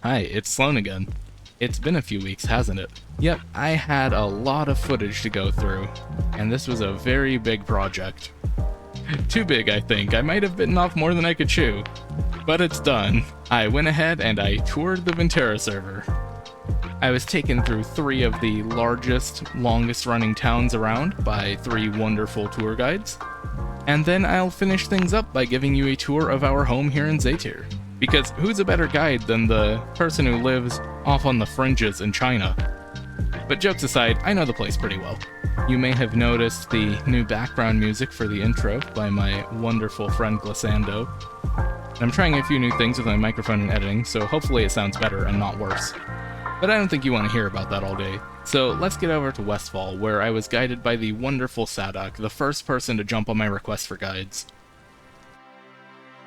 Hi, it's Sloan again. It's been a few weeks, hasn't it? Yep, I had a lot of footage to go through, and this was a very big project. Too big, I think. I might have bitten off more than I could chew. But it's done. I went ahead and I toured the Vinterra server. I was taken through 3 of the largest, longest running towns around by 3 wonderful tour guides. And then I'll finish things up by giving you a tour of our home here in Zaytir. Because who's a better guide than the person who lives off on the fringes in China? But jokes aside, I know the place pretty well. You may have noticed the new background music for the intro by my wonderful friend Glissando. I'm trying a few new things with my microphone and editing, so hopefully it sounds better and not worse. But I don't think you want to hear about that all day. So let's get over to Westfall, where I was guided by the wonderful Sadak, the first person to jump on my request for guides.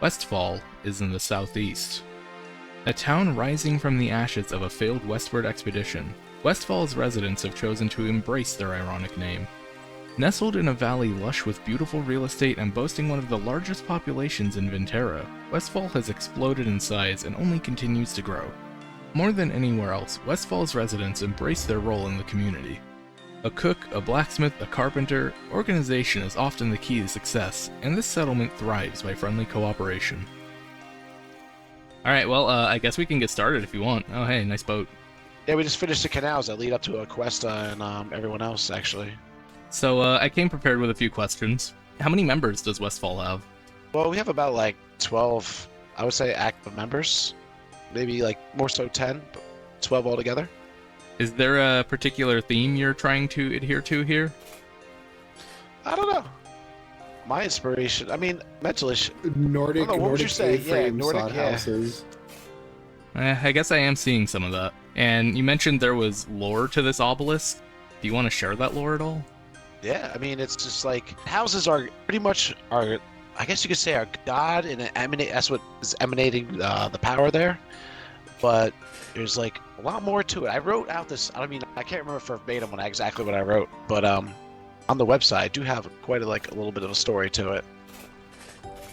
Westfall is in the southeast. A town rising from the ashes of a failed westward expedition, Westfall's residents have chosen to embrace their ironic name. Nestled in a valley lush with beautiful real estate and boasting one of the largest populations in Vinterra, Westfall has exploded in size and only continues to grow. More than anywhere else, Westfall's residents embrace their role in the community. A cook, a blacksmith, a carpenter, organization is often the key to success, and this settlement thrives by friendly cooperation. Alright, well, I guess we can get started if you want. Oh hey, nice boat. Yeah, we just finished the canals that lead up to Aquesta and everyone else, actually. So, I came prepared with a few questions. How many members does Westfall have? Well, we have about like 12, I would say, active members. Maybe like more so 10, but 12 altogether. Is there a particular theme you're trying to adhere to here? I don't know. My inspiration, I mean, mentalish. Nordic, I don't know, what would you say? Yeah, Nordic, yeah. houses. I guess I am seeing some of that. And you mentioned there was lore to this obelisk. Do you want to share that lore at all? Yeah, I mean, it's just like houses are pretty much our, I guess you could say, our god, and that's what is emanating the power there. But there's like a lot more to it. I wrote out this. I mean, I can't remember verbatim exactly what I wrote, but on the website, I do have quite a little bit of a story to it.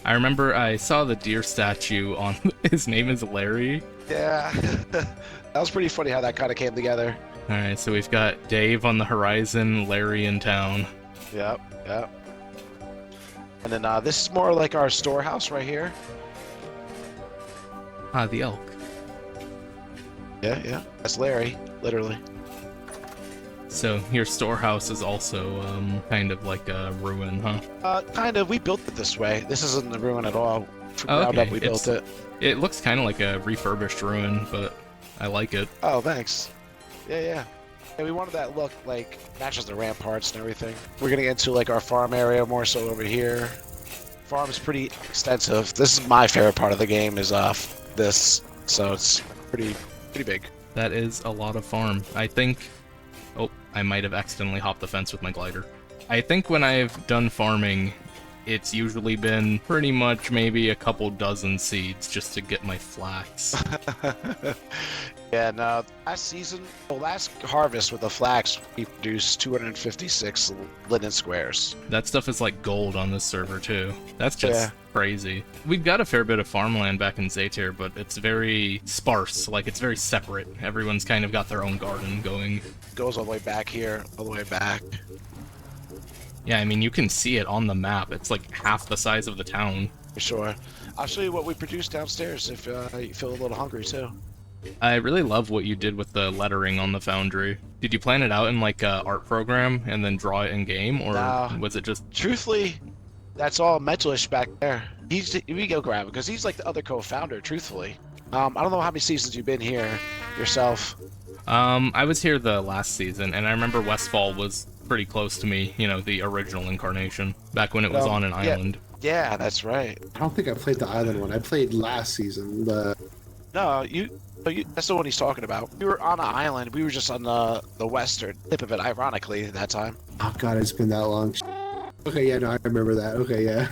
I remember I saw the deer statue on. His name is Larry. Yeah, that was pretty funny how that kind of came together. All right, so we've got Dave on the horizon, Larry in town. Yep, yep. And then this is more like our storehouse right here. Ah, the elk. Yeah, yeah. That's Larry, literally. So your storehouse is also kind of like a ruin, huh? Kind of. We built it this way. This isn't a ruin at all. From Oh, ground okay. up, we built it. It looks kind of like a refurbished ruin, but I like it. Oh, thanks. Yeah, yeah. And we wanted that look like matches the ramparts and everything. We're gonna get into like our farm area more so over here. Farm is pretty extensive. This is my favorite part of the game is this, so it's pretty big. That is a lot of farm. I think... Oh, I might have accidentally hopped the fence with my glider. I think when I've done farming, it's usually been pretty much maybe a couple dozen seeds just to get my flax. Yeah, no, last harvest with the flax, we produced 256 linen squares. That stuff is like gold on this server too. That's just crazy. We've got a fair bit of farmland back in Zaytir, but it's very sparse, like it's very separate. Everyone's kind of got their own garden going. Goes all the way back here, all the way back. Yeah, I mean, you can see it on the map. It's like half the size of the town. For sure. I'll show you what we produced downstairs if you feel a little hungry too. I really love what you did with the lettering on the foundry. Did you plan it out in like a art program and then draw it in game, or was it just... Truthfully, that's all Mentalish back there. We go grab it because he's like the other co-founder. Truthfully, I don't know how many seasons you've been here yourself. I was here the last season, and I remember Westfall was pretty close to me. You know, the original incarnation back when it was on an island. Yeah, that's right. I don't think I played the island one. I played last season, but... No, that's the one he's talking about. We were on an island. We were just on the western tip of it, ironically, at that time. Oh god, it's been that long. Okay, yeah, no, I remember that. Okay, yeah.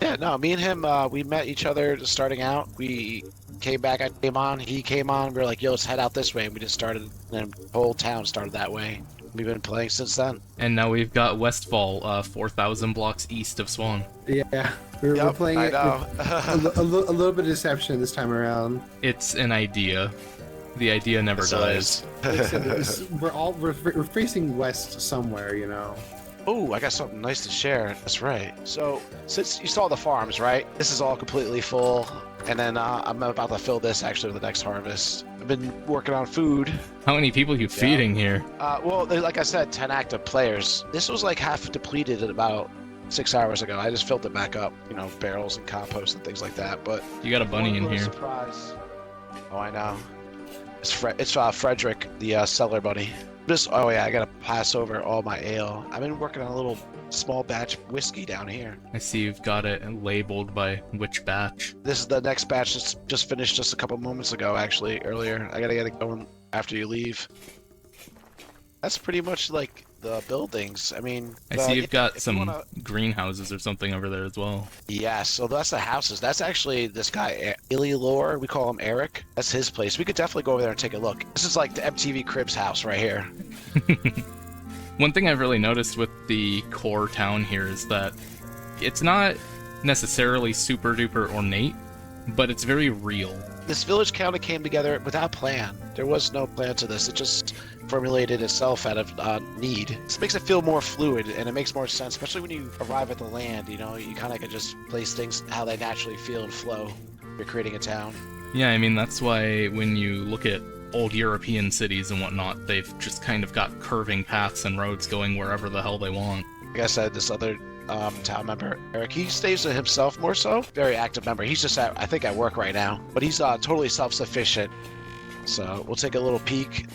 Yeah, no, me and him, we met each other starting out. We came back, I came on, he came on. We were like, yo, let's head out this way. And we just started, and the whole town started that way. We've been playing since then. And now we've got Westfall, 4,000 blocks east of Swan. Yeah, we're playing I it know. with a little bit of deception this time around. It's an idea. The idea never So dies. Like I said, we're facing west somewhere, you know. Oh, I got something nice to share. That's right. So, since you saw the farms, right? This is all completely full. And then I'm about to fill this actually with the next harvest. I've been working on food. How many people are you feeding here? Well, like I said, 10 active players. This was like half depleted at about 6 hours ago. I just filled it back up, you know, barrels and compost and things like that. But You got a bunny in one here. little surprise. Oh, I know. It's Frederick, the cellar bunny. Oh yeah, I gotta pass over all my ale. I've been working on a little small batch whiskey down here. I see you've got it labeled by which batch. This is the next batch that's just finished just a couple moments ago, actually, earlier. I gotta get it going after you leave. That's pretty much like the buildings. I mean, I see you've got if you some wanna- greenhouses or something over there as well. Yeah, so that's the houses. That's actually this guy, Iliolor. We call him Eric. That's his place. We could definitely go over there and take a look. This is like the MTV Cribs house right here. One thing I've really noticed with the core town here is that it's not necessarily super duper ornate, but it's very real. This village kind of came together without plan. There was no plan to this. It just formulated itself out of need. This makes it feel more fluid, and it makes more sense, especially when you arrive at the land. You know, you kind of can just place things how they naturally feel and flow. You're creating a town. Yeah, I mean, that's why when you look at old European cities and whatnot, they've just kind of got curving paths and roads going wherever the hell they want. Like I said, this other town member, Eric, he stays to himself more so. Very active member. He's just I think at work right now, but he's totally self-sufficient. So we'll take a little peek.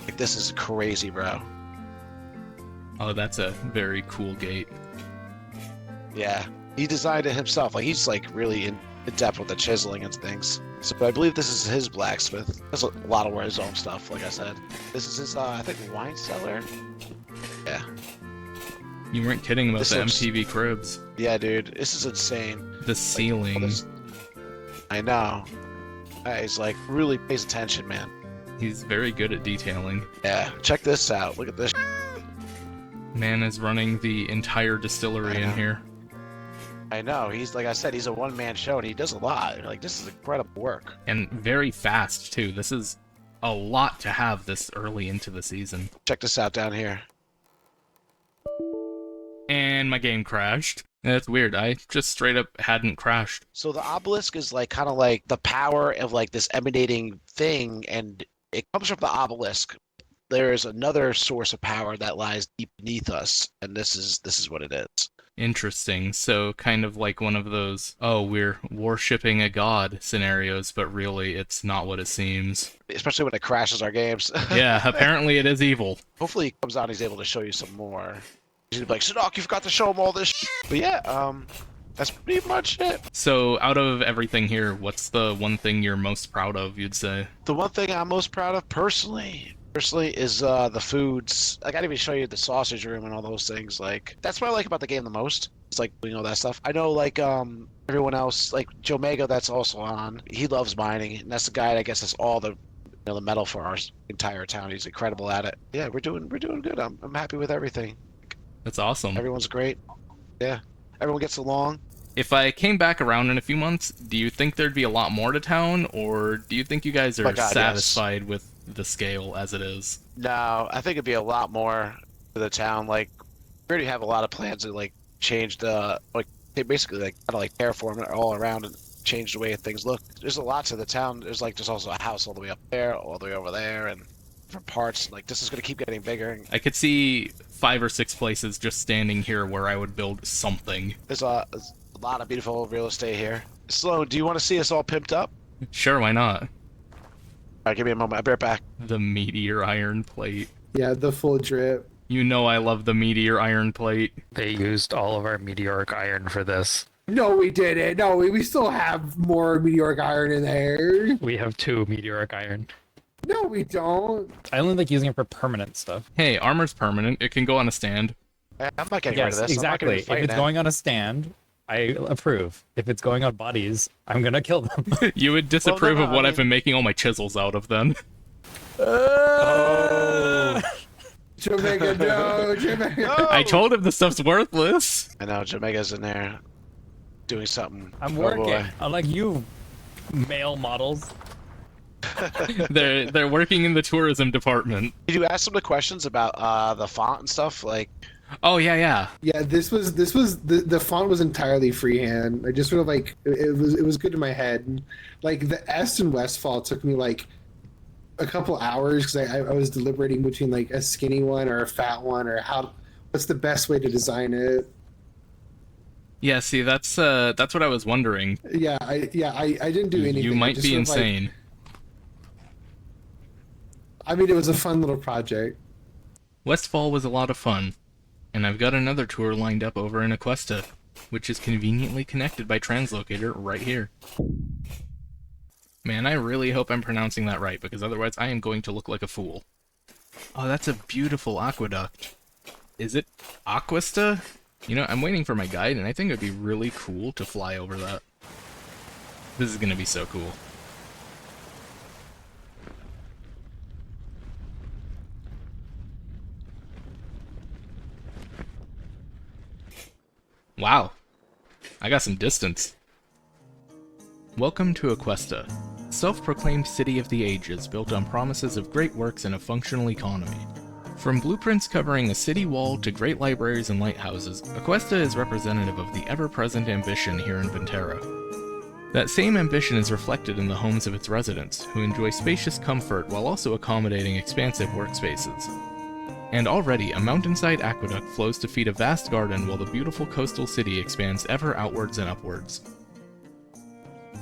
Like, this is crazy, bro. Oh, that's a very cool gate. Yeah, he designed it himself. Like, he's like really in depth with the chiseling and things. So I believe this is his blacksmith. There's a lot of his own stuff, like I said. This is his, I think, wine cellar. Yeah. You weren't kidding about This the looks- MTV Cribs. Yeah, dude, this is insane. The ceiling. I know. He's like really pays attention, man. He's very good at detailing. Yeah, check this out. Look at this. Man is running the entire distillery I in know. here. I know. He's like I said, he's a one-man show, and he does a lot. Like, this is incredible work. And very fast, too. This is a lot to have this early into the season. Check this out down here. And my game crashed. That's weird. I just straight up hadn't crashed. So the obelisk is like kind of like the power of like this emanating thing, and it comes from the obelisk. There is another source of power that lies deep beneath us, and this is what it is. Interesting. So kind of like one of those, oh, we're worshipping a god scenarios, but really it's not what it seems. Especially when it crashes our games. Yeah, apparently it is evil. Hopefully he comes out and he's able to show you some more. He's gonna be like, Sadok, you forgot to show him all this shit. But yeah, that's pretty much it. So out of everything here, what's the one thing you're most proud of, you'd say? The one thing I'm most proud of personally is the foods. I gotta even show you the sausage room and all those things. Like, that's what I like about the game the most. It's like doing all that stuff. I know, like, everyone else, like Joe Mega, that's also on. He loves mining, and that's the guy that gets us all the the metal for our entire town. He's incredible at it. Yeah, we're doing good. I'm happy with everything. That's awesome. Everyone's great. Yeah, everyone gets along. If I came back around in a few months, do you think there'd be a lot more to town, or do you think you guys are My God, satisfied with the scale as it is? No, I think it'd be a lot more to the town. Like, we already have a lot of plans to like change the they basically like kind of like terraform it all around and change the way things look. There's a lot to the town. There's also a house all the way up there, all the way over there, and different parts. Like, this is gonna keep getting bigger. I could see 5 or 6 places just standing here where I would build something. There's a lot of beautiful real estate here. Sloan, do you want to see us all pimped up? Sure, why not? All right, give me a moment. I'll be right back. The meteor iron plate. Yeah, the full drip. You know I love the meteor iron plate. They used all of our meteoric iron for this. No, we didn't. No, we still have more meteoric iron in there. We have 2 meteoric iron. No, we don't. I only like using it for permanent stuff. Hey, armor's permanent. It can go on a stand. I'm not getting rid Yes, of this. I'm not gonna exactly. be If fighting it's that. going on a stand, I approve. If it's going on bodies, I'm gonna kill them. You would disapprove no, of what I I've been making all my chisels out of then. Jamaica, no, Jamaica. No! I told him the stuff's worthless. I know Jamega's in there doing something. I'm Oh, working. boy. Unlike you, male models. They're working in the tourism department. Did you ask them the questions about the font and stuff? Like, Oh yeah. Yeah, this was the font was entirely freehand. I just sort of like it was good in my head. Like the S in Westfall took me like a couple hours because I was deliberating between like a skinny one or a fat one or what's the best way to design it. Yeah, see, that's what I was wondering. Yeah, I didn't do anything. You I might just be sort of, like, insane. I mean, it was a fun little project. Westfall was a lot of fun, and I've got another tour lined up over in Aquesta, which is conveniently connected by translocator right here. Man, I really hope I'm pronouncing that right, because otherwise I am going to look like a fool. Oh, that's a beautiful aqueduct. Is it Aquesta? You know, I'm waiting for my guide, and I think it would be really cool to fly over that. This is going to be so cool. Wow. I got some distance. Welcome to Aquesta, self-proclaimed city of the ages built on promises of great works and a functional economy. From blueprints covering a city wall to great libraries and lighthouses, Aquesta is representative of the ever-present ambition here in Vinterra. That same ambition is reflected in the homes of its residents, who enjoy spacious comfort while also accommodating expansive workspaces. And already, a mountainside aqueduct flows to feed a vast garden while the beautiful coastal city expands ever outwards and upwards.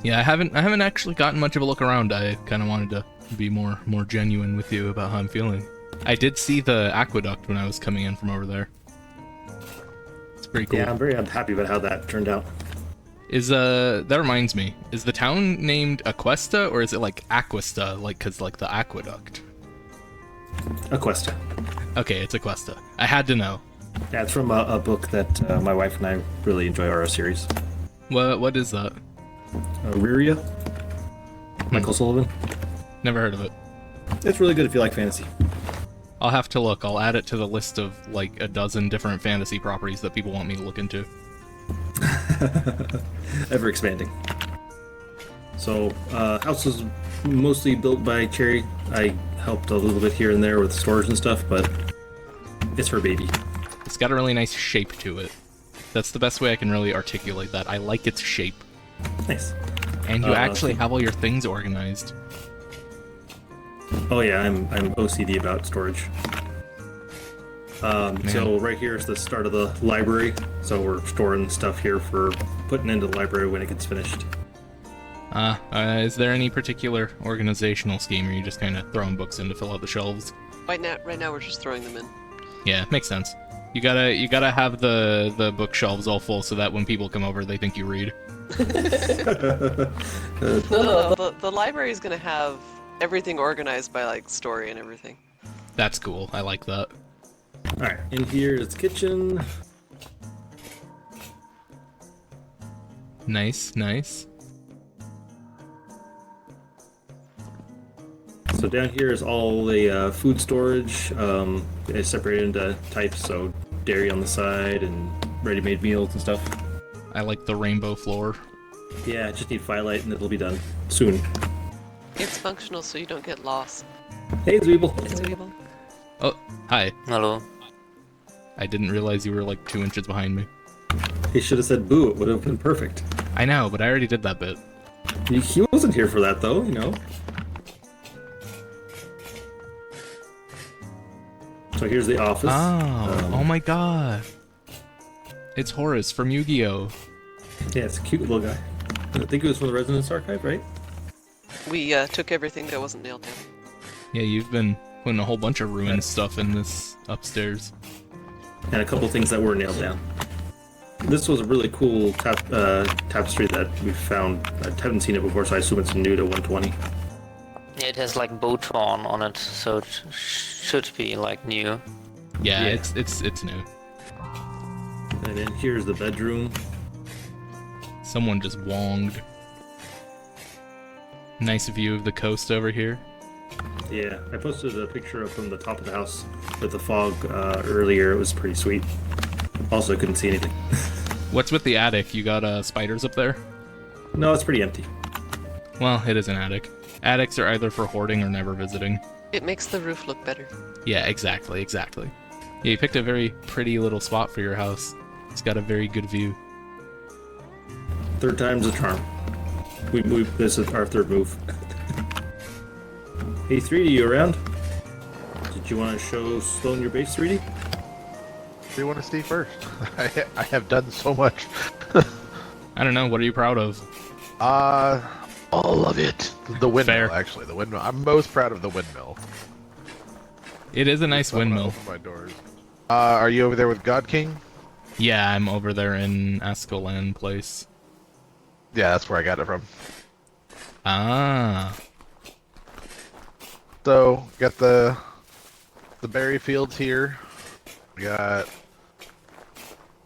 Yeah, I haven't actually gotten much of a look around. I kind of wanted to be more genuine with you about how I'm feeling. I did see the aqueduct when I was coming in from over there. It's pretty cool. Yeah, I'm very unhappy about how that turned out. That reminds me, is the town named Aquesta, or is it like Aquesta, like, cause like the aqueduct? Aquesta. Okay, it's Aquesta. I had to know. Yeah, it's from a book that my wife and I really enjoy, our series. What is that? Riria? Michael Sullivan. Never heard of it. It's really good if you like fantasy. I'll have to look. I'll add it to the list of like a dozen different fantasy properties that people want me to look into. Ever expanding. So, house was mostly built by Cherry. I helped a little bit here and there with storage and stuff, but it's her baby. It's got a really nice shape to it. That's the best way I can really articulate that. I like its shape. Nice. And you actually have all your things organized. Oh yeah, I'm OCD about storage. So right here is the start of the library. So we're storing stuff here for putting into the library when it gets finished. Is there any particular organizational scheme, or are you just kind of throwing books in to fill out the shelves? Right now we're just throwing them in. Yeah, makes sense. You gotta have the bookshelves all full so that when people come over, they think you read. No, the library is gonna have everything organized by like story and everything. That's cool. I like that. Alright, in here is the kitchen. Nice. So down here is all the food storage. It's separated into types, so dairy on the side and ready-made meals and stuff. I like the rainbow floor. Yeah, just need firelight and it'll be done soon. It's functional so you don't get lost. Hey, Zweeble. It's Weeble. Oh, hi. Hello. I didn't realize you were like 2 inches behind me. He should have said boo. It would have been perfect. I know, but I already did that bit. He wasn't here for that, though, you know. So here's the office. Oh my god. It's Horace from Yu-Gi-Oh! Yeah, it's a cute little guy. I think it was from the Resonance Archive, right? We took everything that wasn't nailed down. Yeah, you've been putting a whole bunch of ruined stuff in this upstairs. And a couple things that were nailed down. This was a really cool tapestry that we found. I haven't seen it before, so I assume it's new to 120. Yeah, it has like Boton on it, so it should be like new. Yeah, Yeah. it's new. And then here's the bedroom. Someone just wonged. Nice view of the coast over here. Yeah, I posted a picture from the top of the house with the fog earlier. It was pretty sweet. Also, I couldn't see anything. What's with the attic? You got spiders up there? No, it's pretty empty. Well, it is an attic. Attics are either for hoarding or never visiting. It makes the roof look better. Yeah, exactly. Yeah, you picked a very pretty little spot for your house. It's got a very good view. Third time's a charm. This is our third move. Hey, 3D, you around? Did you want to show Sloan your base, 3D? What do you want to see first? I have done so much. I don't know, what are you proud of? All of it. The windmill, Fair. actually. The windmill. I'm most proud of the windmill. It is a nice I'm gonna windmill. open my doors. Are you over there with GodKing? Yeah, I'm over there in Askeland place. Yeah, that's where I got it from. Ah. So, got the berry fields here. We got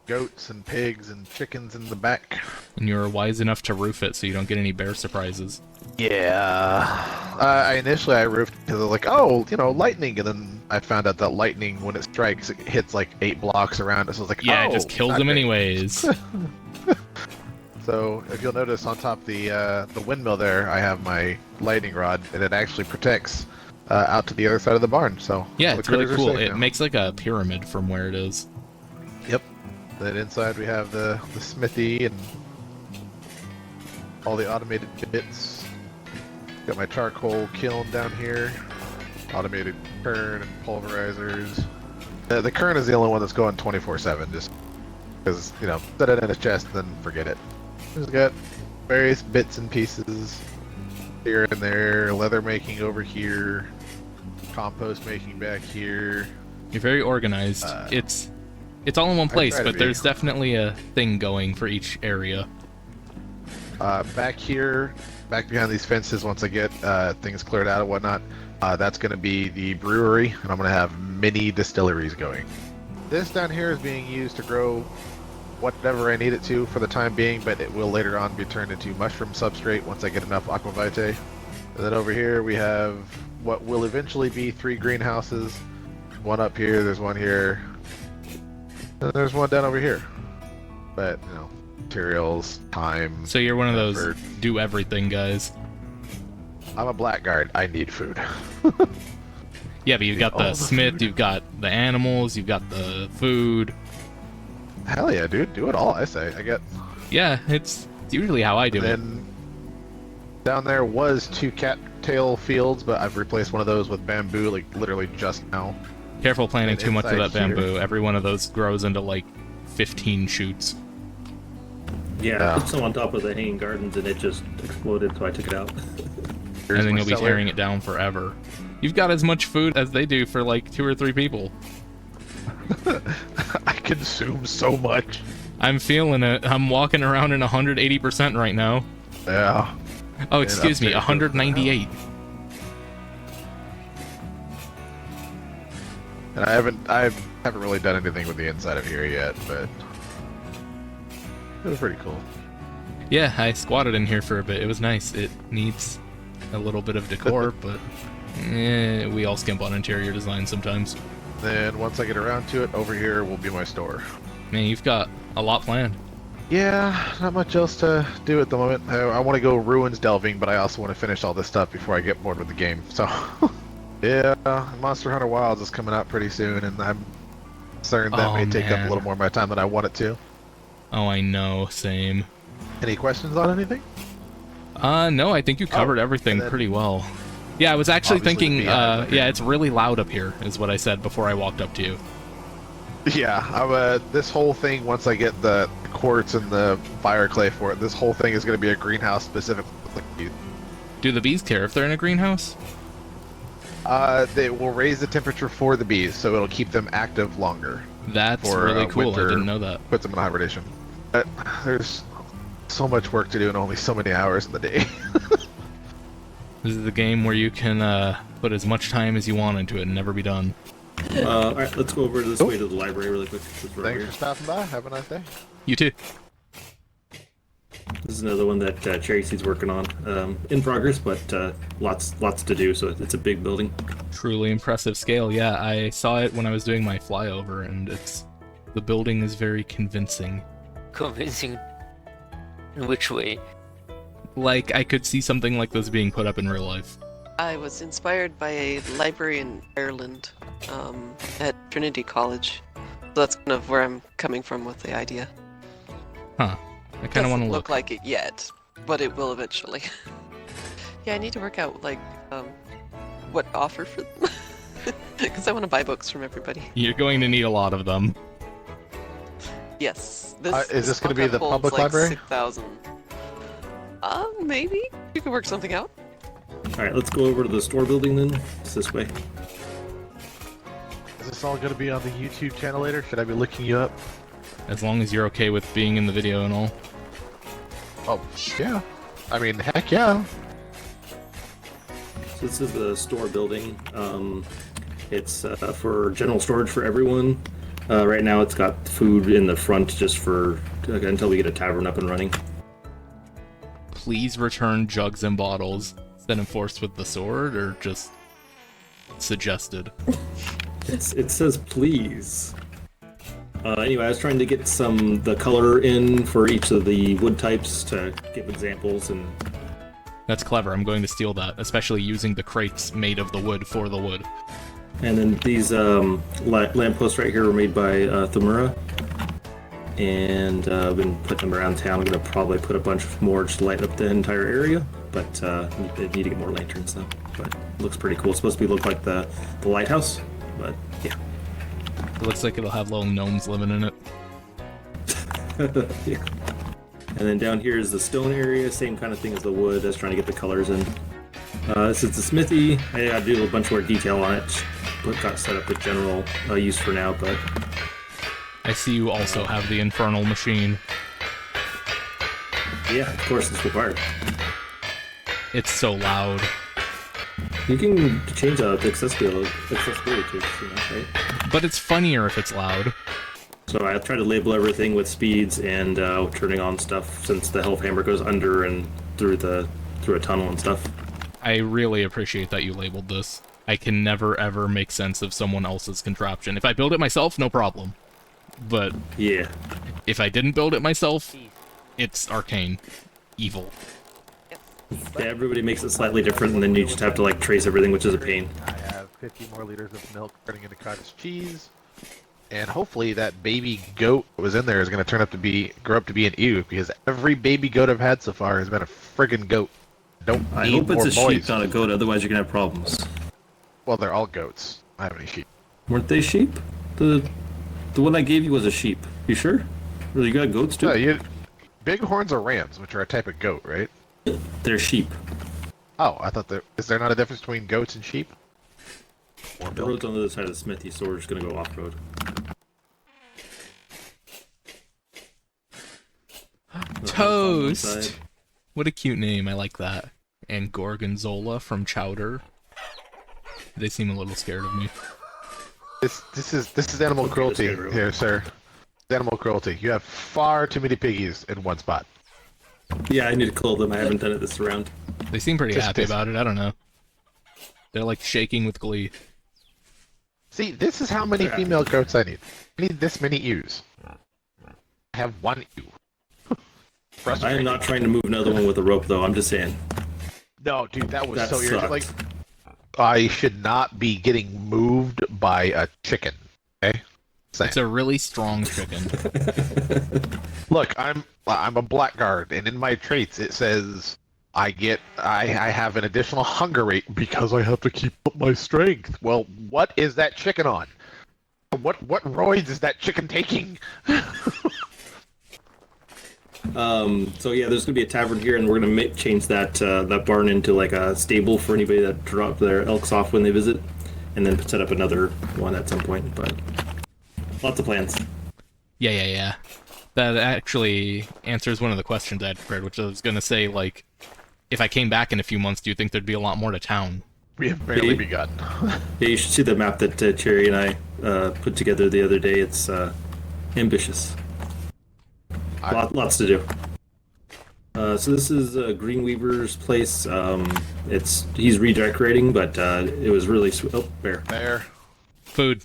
goats and pigs and chickens in the back. And you're wise enough to roof it so you don't get any bear surprises. Yeah. Initially I roofed because I was like, oh, lightning, and then I found out that lightning, when it strikes, it hits like 8 blocks around us. So I was like, Yeah, oh, it just kills not them great. anyways. So if you'll notice on top of the windmill there, I have my lightning rod, and it actually protects out to the other side of the barn. So Yeah, all the it's really critters are cool. safe It now. makes like a pyramid from where it is. Yep. Then inside we have the smithy and all the automated bits. Got my charcoal kiln down here. Automated kern and pulverizers. The kern is the only one that's going 24/7, just because, set it in a chest and then forget it. Just got various bits and pieces here and there, leather making over here, compost making back here. You're very organized. It's all in one place, try to but be. there's definitely a thing going for each area. Back here, back behind these fences, once I get things cleared out and whatnot, that's going to be the brewery, and I'm going to have mini distilleries going. This down here is being used to grow whatever I need it to for the time being, but it will later on be turned into mushroom substrate once I get enough aquavitae. And then over here we have what will eventually be 3 greenhouses. One up here, there's one here, and there's one down over here. But, materials, time. So you're one of those effort. do everything guys. I'm a blackguard. I need food. Yeah, but you've got All the the smith, food. you've got the animals, you've got the food. Hell yeah, dude. Do it all, I say. I get. Yeah, it's usually how I do it. Then down there was 2 cattail fields, but I've replaced one of those with bamboo, like literally just now. Careful planting and too much of that inside here- bamboo. Every one of those grows into like 15 shoots. Yeah, Yeah. I put some on top of the hanging gardens and it just exploded, so I took it out. Here's And then my you'll be cellar. tearing it down forever. You've got as much food as they do for like 2 or 3 people. I consume so much. I'm feeling it. I'm walking around in 180% right now. Yeah. Oh, excuse me, upstairs. 198. And I haven't really done anything with the inside of here yet, but it was pretty cool. Yeah, I squatted in here for a bit. It was nice. It needs a little bit of decor, but we all skimp on interior design sometimes. Then once I get around to it, over here will be my store. Man, you've got a lot planned. Yeah, not much else to do at the moment. I want to go ruins delving, but I also want to finish all this stuff before I get bored with the game. So, yeah, Monster Hunter Wilds is coming out pretty soon, and I'm concerned that Oh, may take up a man. little more of my time than I want it to. Oh, I know, same. Any questions on anything? No, I think you covered everything and then- pretty well. Yeah, I was actually Obviously, thinking, the beehive up here. yeah, it's really loud up here, is what I said before I walked up to you. Yeah, this whole thing, once I get the quartz and the fire clay for it, this whole thing is going to be a greenhouse specific. Do the bees care if they're in a greenhouse? They will raise the temperature for the bees, so it'll keep them active longer. That's For, really cool. winter. I didn't know that. Puts them in hibernation. But there's so much work to do and only so many hours in the day. This is the game where you can put as much time as you want into it and never be done. Alright, let's go over this way to the library really quick. Since we're Thanks here. for stopping by. Have a nice day. You too. This is another one that Cherry Seed's working on. In progress, but lots to do, so it's a big building. Truly impressive scale. Yeah, I saw it when I was doing my flyover, and the building is very convincing. Convincing. In which way? like I could see something like this being put up in real life. I was inspired by a library in Ireland at Trinity College. So that's kind of where I'm coming from with the idea. Huh. I kind of want to Doesn't look. like it yet, but it will eventually. Yeah, I need to work out like what to offer for them. Because I want to buy books from everybody. You're going to need a lot of them. Yes. Is this going to be Voca the holds, public like, library? 6,000. Maybe. You could work something out. Alright, let's go over to the store building then. It's this way. Is this all going to be on the YouTube channel later? Should I be looking you up? As long as you're okay with being in the video and all. Oh, yeah. I mean, heck yeah. So this is the store building. It's for general storage for everyone. Right now it's got food in the front just for until we get a tavern up and running. Please return jugs and bottles. Is that enforced with the sword or just suggested? It says please. Anyway, I was trying to get the color in for each of the wood types to give examples, and That's clever. I'm going to steal that, especially using the crates made of the wood for the wood. and then these lampposts right here were made by Thumura, and I've been putting them around town. I'm gonna probably put a bunch more just to light up the entire area, but they need to get more lanterns though. But it looks pretty cool. It's supposed to look like the lighthouse, but yeah. It looks like it'll have little gnomes living in it. Yeah. And then down here is the stone area, same kind of thing as the wood. I was trying to get the colors in. This is the smithy. I gotta do a bunch more detail on it, but got set up with general use for now. But I see you also have the infernal machine. yeah, of course it's required. It's so loud. You can change the accessibility to it, right? But it's funnier if it's loud. So I try to label everything with speeds and turning on stuff since the health hammer goes under and through a tunnel and stuff. I really appreciate that you labeled this. I can never ever make sense of someone else's contraption. If I build it myself, no problem. But yeah, if I didn't build it myself, it's arcane. Evil. Yeah, everybody makes it slightly different, and then you just have to like trace everything, which is a pain. I have 50 more liters of milk turning into cottage cheese. And hopefully that baby goat that was in there is going to grow up to be an ewe, because every baby goat I've had so far has been a friggin' goat. I hope it's a sheep, not a goat, otherwise you're gonna have problems. Well, they're all goats. I have any sheep. Weren't they sheep? The one I gave you was a sheep. You sure? Or you got goats too? No, bighorns are rams, which are a type of goat, right? They're sheep. Oh, I thought is there not a difference between goats and sheep? The road's on the other side of the smithy, so we're just gonna go off-road. Toast! What a cute name, I like that. And Gorgonzola from Chowder. They seem a little scared of me. This is animal cruelty here, sir. It's animal cruelty. You have far too many piggies in one spot. Yeah, I need to kill them. I haven't done it this round. They seem pretty happy about it, I don't know. They're like shaking with glee. See, this is how many female goats I need. I need this many ewes. I have one ewe. I am not trying to move another one with a rope, though. I'm just saying. No, dude, that was That so irritating. Like, sucked. I should not be getting moved by a chicken. Okay, It's a really strong chicken. Look, I'm a blackguard, and in my traits it says I have an additional hunger rate because I have to keep up my strength. Well, what is that chicken on? What roids is that chicken taking? So yeah, there's gonna be a tavern here, and we're gonna change that barn into like a stable for anybody that drop their elks off when they visit, and then set up another one at some point. But lots of plans. Yeah. That actually answers one of the questions I had prepared, which I was gonna say, like, if I came back in a few months, do you think there'd be a lot more to town? We have barely begun. Yeah, you should see the map that Cherry and I put together the other day. It's ambitious. Lots to do. So this is Greenweaver's place. He's redecorating, but it was really sweet. Oh, bear. There. Food.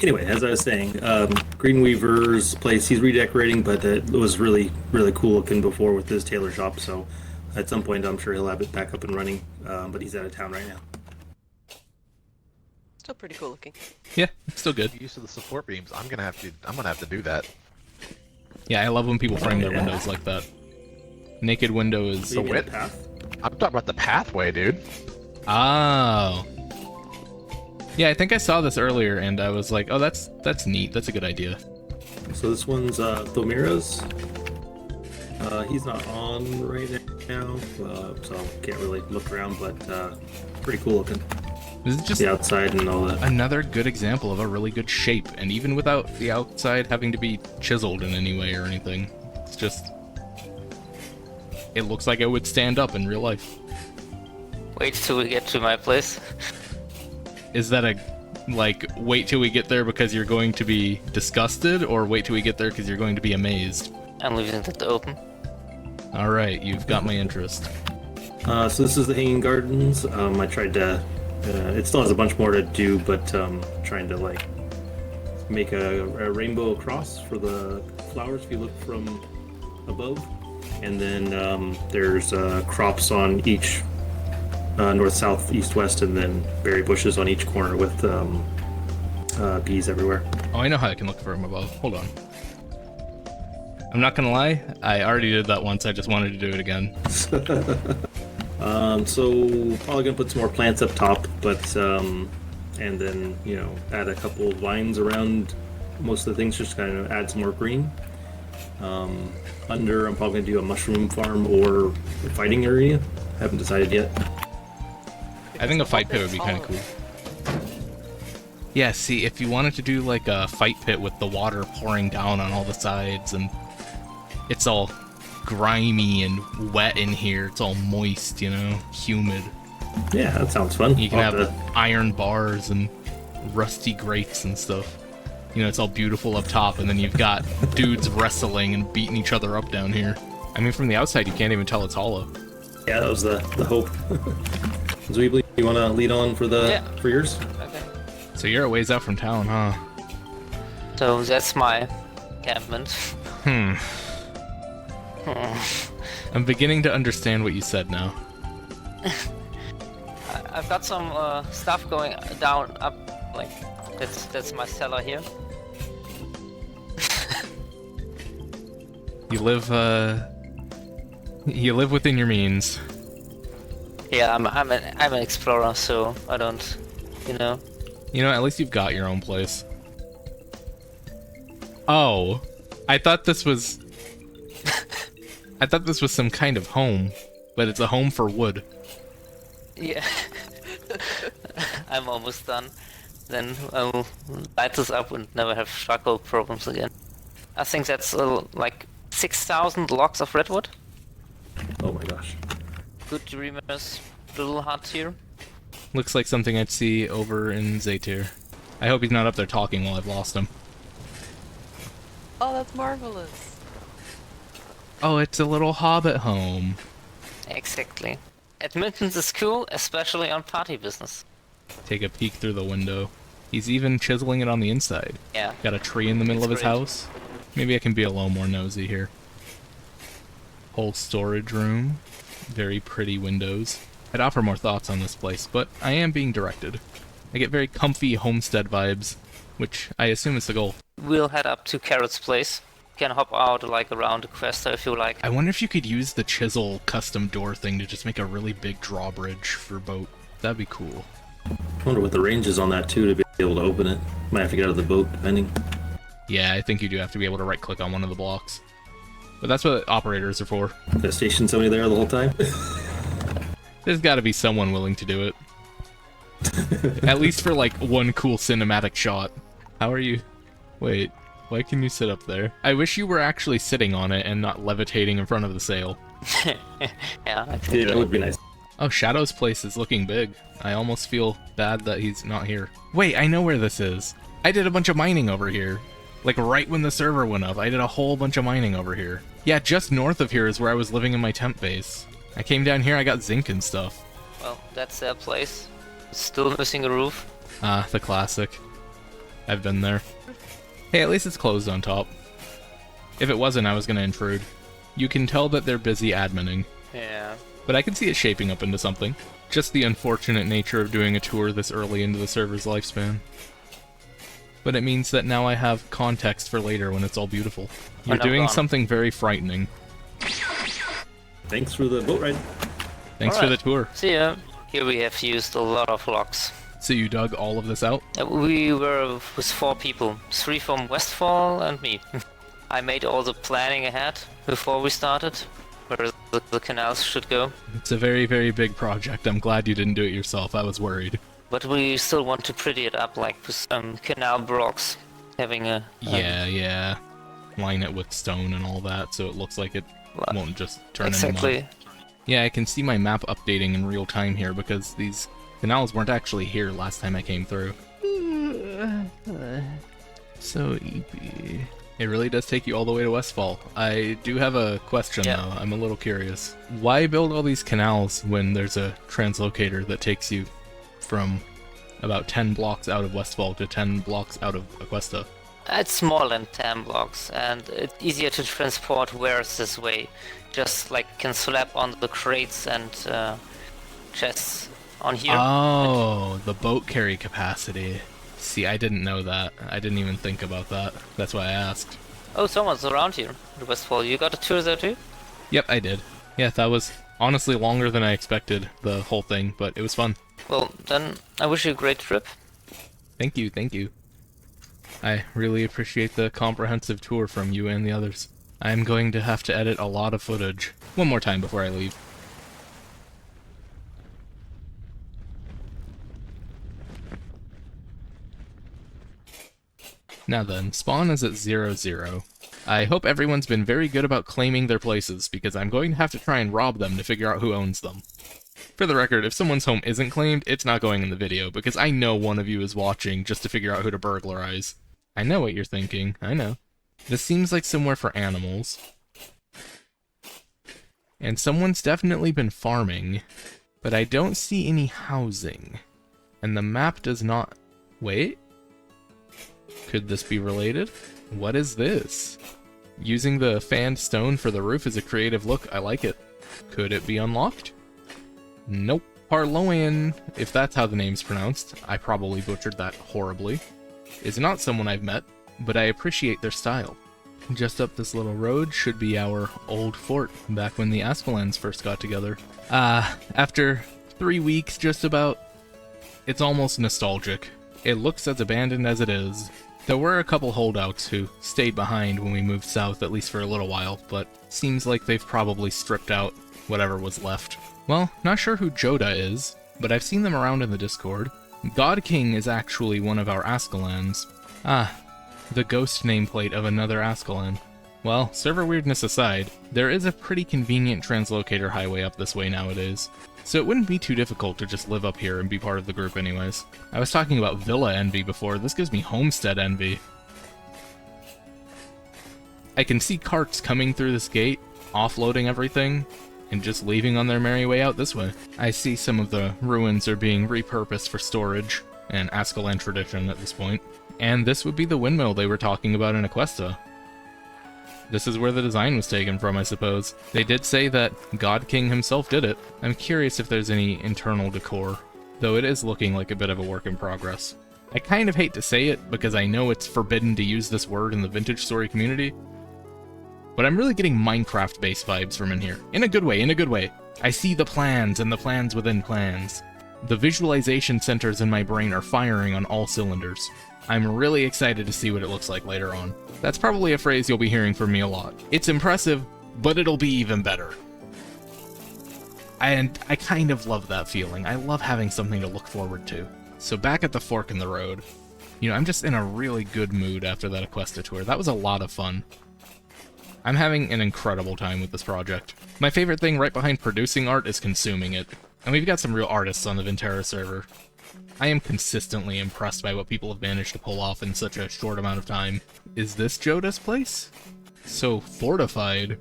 Anyway, as I was saying, Greenweaver's place, he's redecorating, but it was really, really cool looking before with his tailor shop, so at some point I'm sure he'll have it back up and running, but he's out of town right now. Still pretty cool looking. Yeah, still good. Use of the support beams. I'm gonna have to do that. Yeah, I love when people frame their windows like that. Naked window is... So width? path? I'm talking about the pathway, dude. Oh. Yeah, I think I saw this earlier, and I was like, oh, that's neat. That's a good idea. So this one's Thomira's. He's not on right now, so can't really look around, but pretty cool looking. This is just the outside and all that. another good example of a really good shape, and even without the outside having to be chiseled in any way or anything. It's just... It looks like it would stand up in real life. Wait till we get to my place. Is that a, like, wait till we get there because you're going to be disgusted, or wait till we get there because you're going to be amazed? I'm leaving it open. Alright, you've got my interest. So this is the Hanging Gardens. I tried to... it still has a bunch more to do, but trying to, like, make a rainbow cross for the flowers if you look from above. And then there's crops on each north, south, east, west, and then berry bushes on each corner with bees everywhere. Oh, I know how I can look for them above. Hold on. I'm not gonna lie, I already did that once, I just wanted to do it again. So probably gonna put some more plants up top, but and then, you know, add a couple of vines around most of the things, just kind of add some more green. Under, I'm probably gonna do a mushroom farm or a fighting area. Haven't decided yet. I think a fight pit would be kind of cool. Yeah, see, if you wanted to do like a fight pit with the water pouring down on all the sides and it's all grimy and wet in here, it's all moist, you know, humid. Yeah, that sounds fun. You can have iron bars and rusty grates and stuff. You know, it's all beautiful up top, and then you've got dudes wrestling and beating each other up down here. I mean, from the outside, you can't even tell it's hollow. Yeah, that was the hope. Zweebly, you want to lead on for for yours? Okay. So you're a ways out from town, huh? So that's my encampment. I'm beginning to understand what you said now. I've got some stuff going down, up, like, that's my cellar here. You live within your means. Yeah, I'm an explorer, so I don't, you know. You know, at least you've got your own place. Oh, I thought this was... I thought this was some kind of home, but it's a home for wood. Yeah. I'm almost done. Then I'll light this up and never have charcoal problems again. I think that's like 6,000 logs of redwood. Oh my gosh. Good dreamers, little hut here. Looks like something I'd see over in Zaytir. I hope he's not up there talking while I've lost him. Oh, that's marvelous. Oh, it's a little hobbit home. Exactly. Admittance is cool, especially on party business. Take a peek through the window. He's even chiseling it on the inside. Yeah. Got a tree in the middle of his great. house. Maybe I can be a little more nosy here. Whole storage room. Very pretty windows. I'd offer more thoughts on this place, but I am being directed. I get very comfy homestead vibes, which I assume is the goal. We'll head up to Carrot's place. Can hop out like around the Aquesta if you like. I wonder if you could use the chisel custom door thing to just make a really big drawbridge for boat. That'd be cool. I wonder what the range is on that too to be able to open it. Might have to get out of the boat, depending. Yeah, I think you do have to be able to right-click on one of the blocks. But that's what operators are for. Gonna station somebody there the whole time? There's gotta be someone willing to do it. At least for, like, one cool cinematic shot. How are you? Wait, why can you sit up there? I wish you were actually sitting on it and not levitating in front of the sail. Yeah, I think Yeah, that would be nice. Oh, Shadow's place is looking big. I almost feel bad that he's not here. Wait, I know where this is. I did a bunch of mining over here. Like, right when the server went up, I did a whole bunch of mining over here. Yeah, just north of here is where I was living in my temp base. I came down here, I got zinc and stuff. Well, that's their place. Still missing a roof. Ah, the classic. I've been there. Hey, at least it's closed on top. If it wasn't, I was gonna intrude. You can tell that they're busy adminning. Yeah. But I can see it shaping up into something. Just the unfortunate nature of doing a tour this early into the server's lifespan. But it means that now I have context for later when it's all beautiful. You're When I'm doing gone. something very frightening. Thanks for the boat ride. Thanks for the Alright. tour. See ya. Here we have used a lot of logs. So you dug all of this out? We were with 4 people, 3 from Westfall and me. I made all the planning ahead before we started, where the canals should go. It's a very, very big project. I'm glad you didn't do it yourself. I was worried. But we still want to pretty it up, like with canal blocks, having a Yeah. Line it with stone and all that, so it looks like it won't just turn into mud. exactly. Yeah, I can see my map updating in real time here because these canals weren't actually here last time I came through. So eepy. It really does take you all the way to Westfall. I do have a question though. I'm a little curious. Why build all these canals when there's a translocator that takes you from about 10 blocks out of Westfall to 10 blocks out of Aquesta? It's smaller than 10 blocks, and it's easier to transport wares this way. Just like can slap on the crates and chests on here. Oh, the boat carry capacity. See, I didn't know that. I didn't even think about that. That's why I asked. Oh, someone's around here at Westfall. You got a tour there too? Yep, I did. Yeah, that was honestly longer than I expected, the whole thing, but it was fun. Well, then I wish you a great trip. Thank you, thank you. I really appreciate the comprehensive tour from you and the others. I'm going to have to edit a lot of footage. One more time before I leave. Now then, spawn is at 0-0. I hope everyone's been very good about claiming their places, because I'm going to have to try and rob them to figure out who owns them. For the record, if someone's home isn't claimed, it's not going in the video, because I know one of you is watching just to figure out who to burglarize. I know what you're thinking, I know. This seems like somewhere for animals. And someone's definitely been farming, but I don't see any housing. And the map does not... Wait? Could this be related? What is this? Using the fanned stone for the roof is a creative look. I like it. Could it be unlocked? Nope. Parloein, if that's how the name's pronounced, I probably butchered that horribly, is not someone I've met, but I appreciate their style. Just up this little road should be our old fort, back when the Askelans first got together. After 3 weeks just about, it's almost nostalgic. It looks as abandoned as it is. There were a couple holdouts who stayed behind when we moved south, at least for a little while, but seems like they've probably stripped out whatever was left. Well, not sure who Jodah is, but I've seen them around in the Discord. GodKing is actually one of our Askelans. The ghost nameplate of another Askelan. Well, server weirdness aside, there is a pretty convenient translocator highway up this way nowadays, so it wouldn't be too difficult to just live up here and be part of the group anyways. I was talking about villa envy before, this gives me homestead envy. I can see carts coming through this gate, offloading everything, and just leaving on their merry way out this way. I see some of the ruins are being repurposed for storage, an Askelan tradition at this point. And this would be the windmill they were talking about in Aquesta. This is where the design was taken from, I suppose. They did say that GodKing himself did it. I'm curious if there's any internal decor, though it is looking like a bit of a work in progress. I kind of hate to say it, because I know it's forbidden to use this word in the vintage story community, but I'm really getting Minecraft-based vibes from in here. In a good way, in a good way. I see the plans and the plans within plans. The visualization centers in my brain are firing on all cylinders. I'm really excited to see what it looks like later on. That's probably a phrase you'll be hearing from me a lot. It's impressive, but it'll be even better. And I kind of love that feeling. I love having something to look forward to. So back at the fork in the road. You know, I'm just in a really good mood after that Aquesta tour. That was a lot of fun. I'm having an incredible time with this project. My favorite thing right behind producing art is consuming it. And we've got some real artists on the Vinterra server. I am consistently impressed by what people have managed to pull off in such a short amount of time. Is this Jodah's place? So fortified.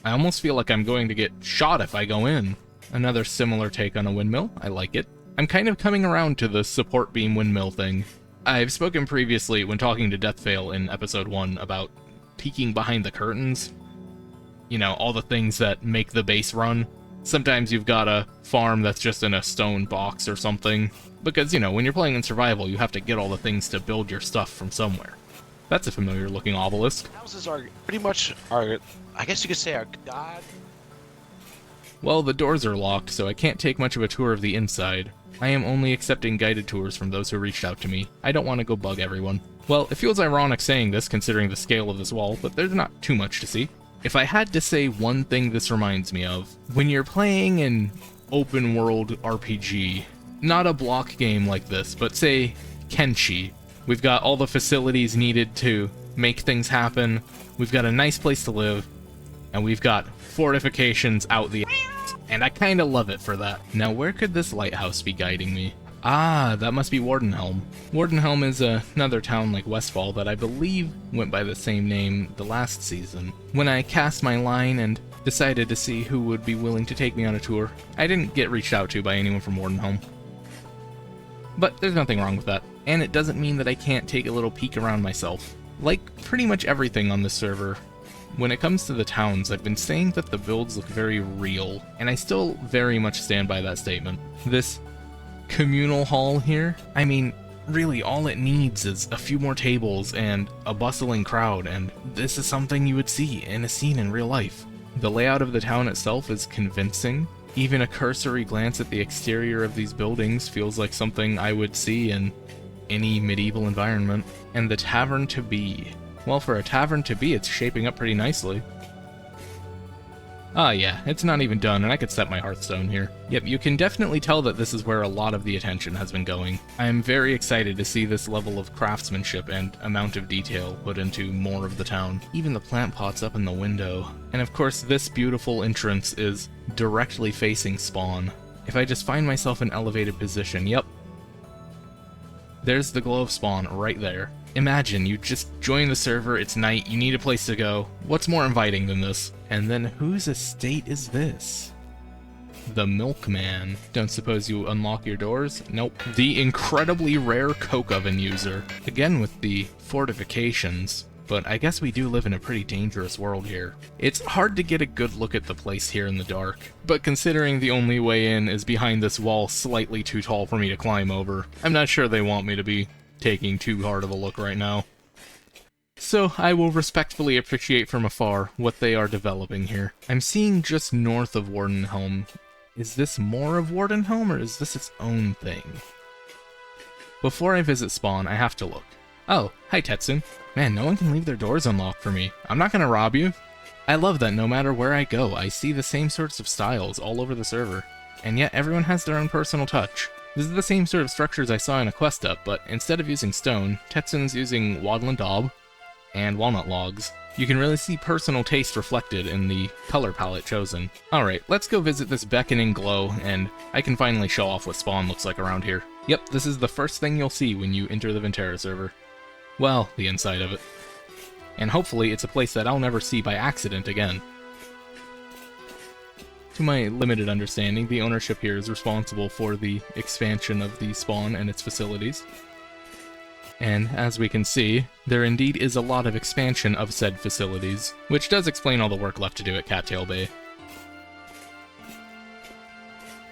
I almost feel like I'm going to get shot if I go in. Another similar take on a windmill. I like it. I'm kind of coming around to the support beam windmill thing. I've spoken previously when talking to Deathveil in episode 1 about peeking behind the curtains. You know, all the things that make the base run. Sometimes you've got a farm that's just in a stone box or something. Because, you know, when you're playing in survival, you have to get all the things to build your stuff from somewhere. That's a familiar looking obelisk. Houses are pretty much our, I guess you could say, our god. Well, the doors are locked, so I can't take much of a tour of the inside. I am only accepting guided tours from those who reached out to me. I don't want to go bug everyone. Well, it feels ironic saying this considering the scale of this wall, but there's not too much to see. If I had to say one thing this reminds me of, when you're playing an open world RPG, not a block game like this, but say Kenshi, we've got all the facilities needed to make things happen, we've got a nice place to live, and we've got fortifications out the ass, and I kinda love it for that. Now where could this lighthouse be guiding me? Ah, that must be Wardenhelm. Wardenhelm is another town like Westfall that I believe went by the same name the last season. When I cast my line and decided to see who would be willing to take me on a tour, I didn't get reached out to by anyone from Wardenhelm. But there's nothing wrong with that, and it doesn't mean that I can't take a little peek around myself. Like pretty much everything on this server, when it comes to the towns, I've been saying that the builds look very real, and I still very much stand by that statement. This communal hall here, I mean, really all it needs is a few more tables and a bustling crowd, and this is something you would see in a scene in real life. The layout of the town itself is convincing. Even a cursory glance at the exterior of these buildings feels like something I would see in any medieval environment. And the tavern to be. Well, for a tavern to be, it's shaping up pretty nicely. Ah yeah, it's not even done, and I could set my Hearthstone here. Yep, you can definitely tell that this is where a lot of the attention has been going. I am very excited to see this level of craftsmanship and amount of detail put into more of the town. Even the plant pots up in the window. And of course, this beautiful entrance is directly facing spawn. If I just find myself in elevated position, yep. There's the glow of spawn right there. Imagine, you just join the server, it's night, you need a place to go. What's more inviting than this? And then whose estate is this? The Milkman. Don't suppose you unlock your doors? Nope. The incredibly rare coke oven user. Again with the fortifications. But I guess we do live in a pretty dangerous world here. It's hard to get a good look at the place here in the dark, but considering the only way in is behind this wall slightly too tall for me to climb over, I'm not sure they want me to be taking too hard of a look right now. So I will respectfully appreciate from afar what they are developing here. I'm seeing just north of Wardenhelm. Is this more of Wardenhelm, or is this its own thing? Before I visit spawn, I have to look. Oh, hi Tetsun. Man, no one can leave their doors unlocked for me. I'm not gonna rob you. I love that no matter where I go, I see the same sorts of styles all over the server. And yet everyone has their own personal touch. This is the same sort of structures I saw in Aquesta, but instead of using stone, Tetsun's using wattle and daub and walnut logs. You can really see personal taste reflected in the color palette chosen. Alright, let's go visit this beckoning glow, and I can finally show off what spawn looks like around here. Yep, this is the first thing you'll see when you enter the Vinterra server. Well, the inside of it. And hopefully it's a place that I'll never see by accident again. To my limited understanding, the ownership here is responsible for the expansion of the spawn and its facilities. And as we can see, there indeed is a lot of expansion of said facilities, which does explain all the work left to do at Cattail Bay.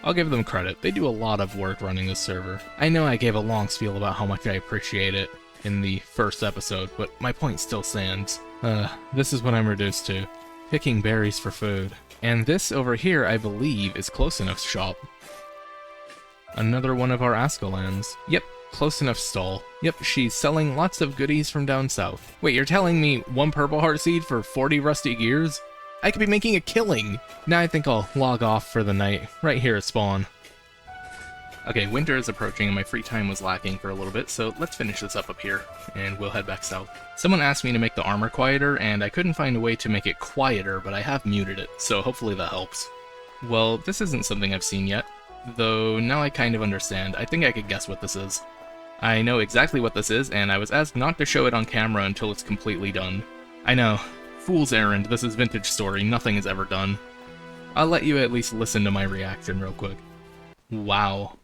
I'll give them credit, they do a lot of work running this server. I know I gave a long spiel about how much I appreciate it in the first episode, but my point still stands. This is what I'm reduced to. Picking berries for food. And this over here, I believe, is Close Enough's shop. Another one of our Ascalans. Yep, Close Enough stall. Yep, she's selling lots of goodies from down south. Wait, you're telling me 1 purple heart seed for 40 rusty gears? I could be making a killing! Now I think I'll log off for the night, right here at spawn. Okay, winter is approaching and my free time was lacking for a little bit, so let's finish this up here, and we'll head back south. Someone asked me to make the armor quieter, and I couldn't find a way to make it quieter, but I have muted it, so hopefully that helps. Well, this isn't something I've seen yet, though now I kind of understand. I think I could guess what this is. I know exactly what this is, and I was asked not to show it on camera until it's completely done. I know, fool's errand, this is vintage story, nothing is ever done. I'll let you at least listen to my reaction real quick. Wow.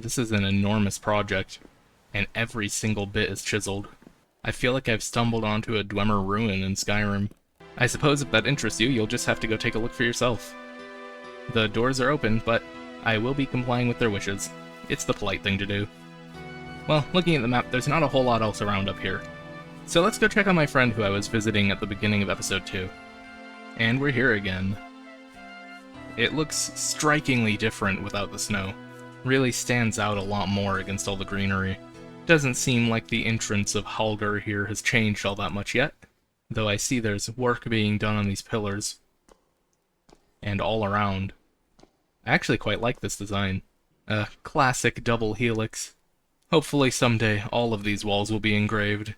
This is an enormous project. and every single bit is chiseled. I feel like I've stumbled onto a Dwemer ruin in Skyrim. I suppose if that interests you, you'll just have to go take a look for yourself. The doors are open, but I will be complying with their wishes. It's the polite thing to do. Well, looking at the map, there's not a whole lot else around up here. So let's go check on my friend who I was visiting at the beginning of episode 2. And we're here again. It looks strikingly different without the snow. Really stands out a lot more against all the greenery. Doesn't seem like the entrance of Haldir here has changed all that much yet, though I see there's work being done on these pillars. And all around. I actually quite like this design. A classic double helix. Hopefully someday all of these walls will be engraved.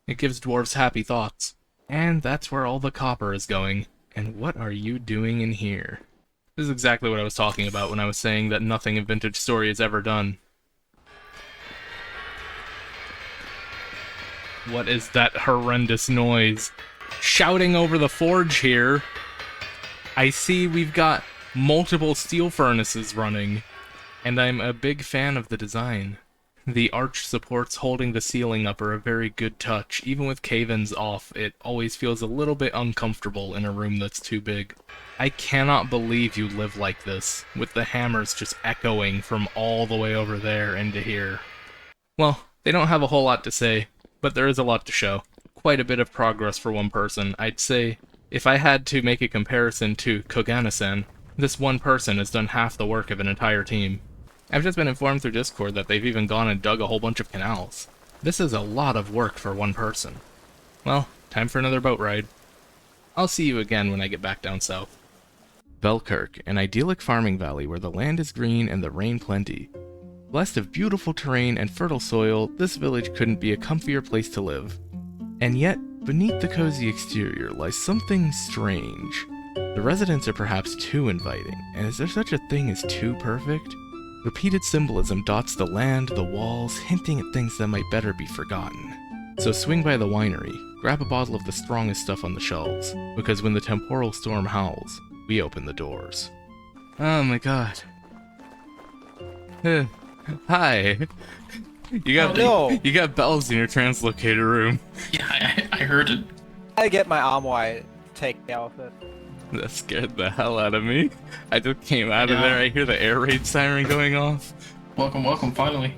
It gives dwarves happy thoughts. And that's where all the copper is going. And what are you doing in here? This is exactly what I was talking about when I was saying that nothing in Vintage Story has ever done. What is that horrendous noise? Shouting over the forge here. I see we've got multiple steel furnaces running, and I'm a big fan of the design. The arch supports holding the ceiling up are a very good touch. Even with cave-ins off, it always feels a little bit uncomfortable in a room that's too big. I cannot believe you live like this, with the hammers just echoing from all the way over there into here. Well, they don't have a whole lot to say, but there is a lot to show. Quite a bit of progress for one person. I'd say, if I had to make a comparison to Koganusan, this one person has done half the work of an entire team. I've just been informed through Discord that they've even gone and dug a whole bunch of canals. This is a lot of work for one person. Well, time for another boat ride. I'll see you again when I get back down south. Velkirk, an idyllic farming valley where the land is green and the rain plenty. Blessed of beautiful terrain and fertile soil, this village couldn't be a comfier place to live. And yet, beneath the cozy exterior lies something strange. The residents are perhaps too inviting, and is there such a thing as too perfect? Repeated symbolism dots the land, the walls, hinting at things that might better be forgotten. So swing by the winery, grab a bottle of the strongest stuff on the shelves, because when the temporal storm howls, we open the doors. Oh my god. Hi. You got bells in your translocator room. Yeah, I heard it. I get my armor taken out of it. That scared the hell out of me. I just came out of there, I hear the air raid siren going off. Welcome, welcome, finally.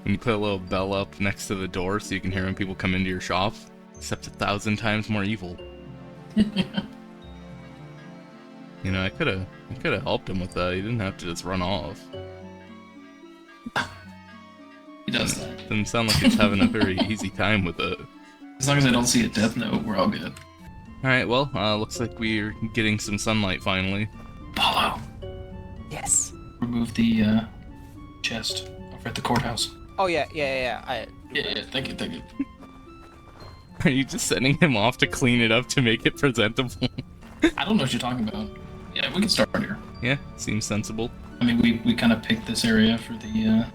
And you put a little bell up next to the door so you can hear when people come into your shop. Except 1,000 times more evil. You know, I could have helped him with that. He didn't have to just run off. He does that. Doesn't sound like he's having a very easy time with it. As long as I don't see a death note, we're all good. Alright, well, looks like we're getting some sunlight finally. Apollo! Yes. Remove the chest over at the courthouse. Oh yeah. Yeah, thank you. Are you just sending him off to clean it up to make it presentable? I don't know what you're talking about. Yeah, we can start here. Yeah, seems sensible. I mean, we kind of picked this area for the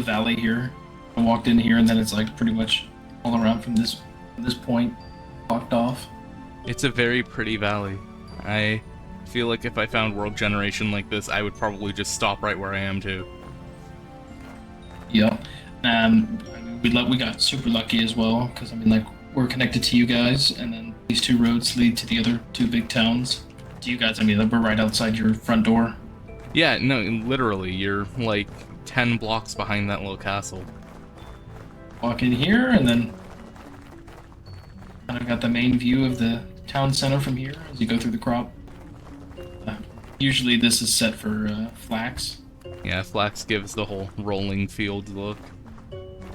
valley here. I walked in here, and then it's like pretty much all around from this point, blocked off. It's a very pretty valley. I feel like if I found world generation like this, I would probably just stop right where I am too. Yep. I mean, we got super lucky as well, because I mean, like, we're connected to you guys, and then these two roads lead to the other two big towns. To you guys, I mean, like, we're right outside your front door. Yeah, no, literally, you're like 10 blocks behind that little castle. Walk in here, and then kind of got the main view of the town center from here as you go through the crop. Usually this is set for flax. Yeah, flax gives the whole rolling field look.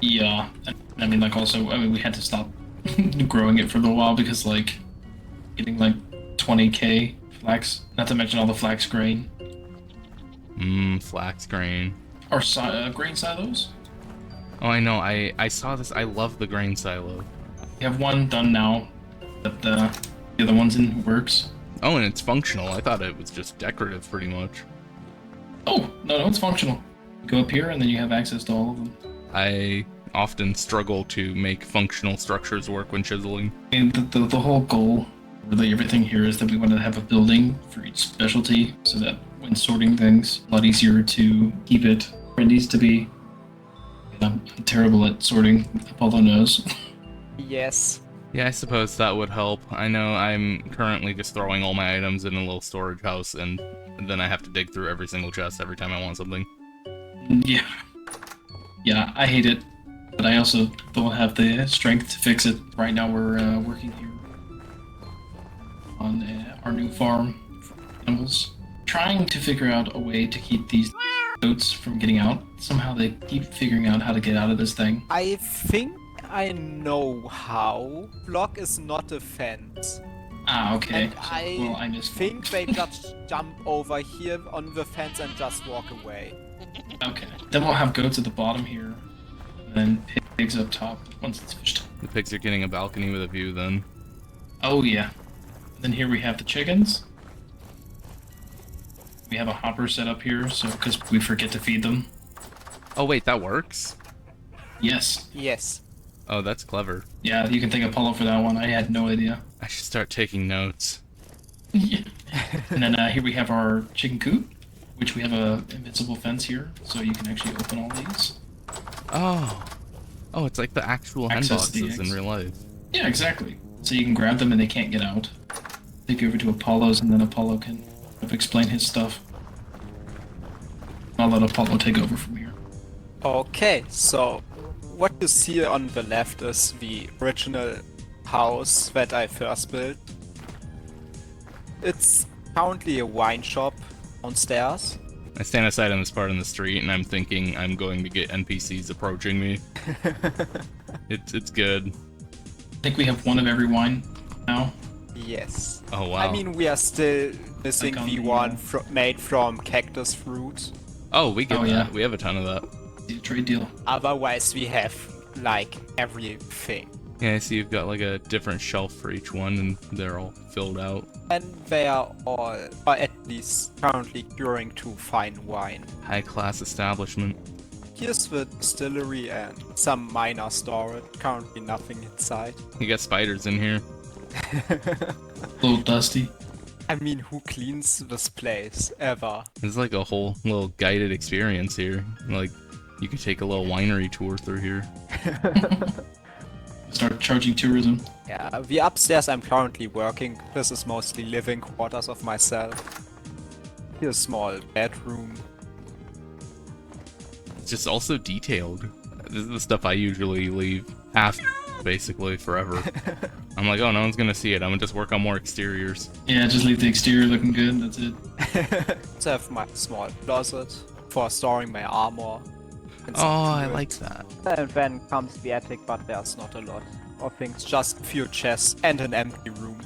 Yeah, I mean, like, also, I mean, we had to stop growing it for a little while because, like, getting like 20k flax, not to mention all the flax grain. Flax grain. Or grain silos? Oh, I know, I saw this, I love the grain silo. We have one done now, but the other one's in works. Oh, and it's functional. I thought it was just decorative, pretty much. Oh, no, it's functional. You go up here, and then you have access to all of them. I often struggle to make functional structures work when chiseling. And the whole goal, really everything here, is that we want to have a building for each specialty, so that when sorting things, a lot easier to keep it where it needs to be. I'm terrible at sorting. Apollo knows. Yes. Yeah, I suppose that would help. I know I'm currently just throwing all my items in a little storage house, and then I have to dig through every single chest every time I want something. Yeah. Yeah, I hate it. But I also don't have the strength to fix it. Right now we're working here on our new farm for animals. Trying to figure out a way to keep these goats from getting out. Somehow they keep figuring out how to get out of this thing. I think I know how. Block is not a fence. Ah, okay. And I Well, I missed think they just jump over here on the fence and just walk away. Okay. Then we'll have goats at the bottom here. And then pigs up top once it's fished. The pigs are getting a balcony with a view then. Oh, yeah. Then here we have the chickens. We have a hopper set up here, so because we forget to feed them. Oh wait, that works? Yes. Yes. Oh, that's clever. Yeah, you can thank Apollo for that one. I had no idea. I should start taking notes. Yeah. And then here we have our chicken coop, which we have a invincible fence here, so you can actually open all these. Oh. Oh, it's like the actual hen Access the boxes in eggs. real life. Yeah, exactly. So you can grab them and they can't get out. Take you over to Apollo's, and then Apollo can explain his stuff. I'll let Apollo take over from here. Okay, so what you see on the left is the original house that I first built. It's currently a wine shop downstairs. I stand aside on this part in the street and I'm thinking I'm going to get NPCs approaching me. It's good. I think we have one of every wine now. Yes. Oh wow. I mean, we are still missing Like on the the, one made from cactus fruit. Oh, we get Oh, that. yeah. We have a ton of that. The trade deal. Otherwise, we have like everything. Yeah, I see you've got like a different shelf for each one and they're all filled out. And they are all, or at least currently curing to fine wine. High class establishment. Here's the distillery and some minor storage. Currently nothing inside. You got spiders in here. A little dusty. I mean, who cleans this place ever? It's like a whole little guided experience here. Like, you could take a little winery tour through here. Start charging tourism. Yeah, the upstairs I'm currently working. This is mostly living quarters of myself. Here's a small bedroom. It's just also detailed. This is the stuff I usually leave half, basically, forever. I'm like, oh, no one's gonna see it. I'm gonna just work on more exteriors. Yeah, just leave the exterior looking good. That's it. I have my small closet for storing my armor. and Oh, some I tools. like that. And then comes the attic, but there's not a lot of things. Just a few chests and an empty room.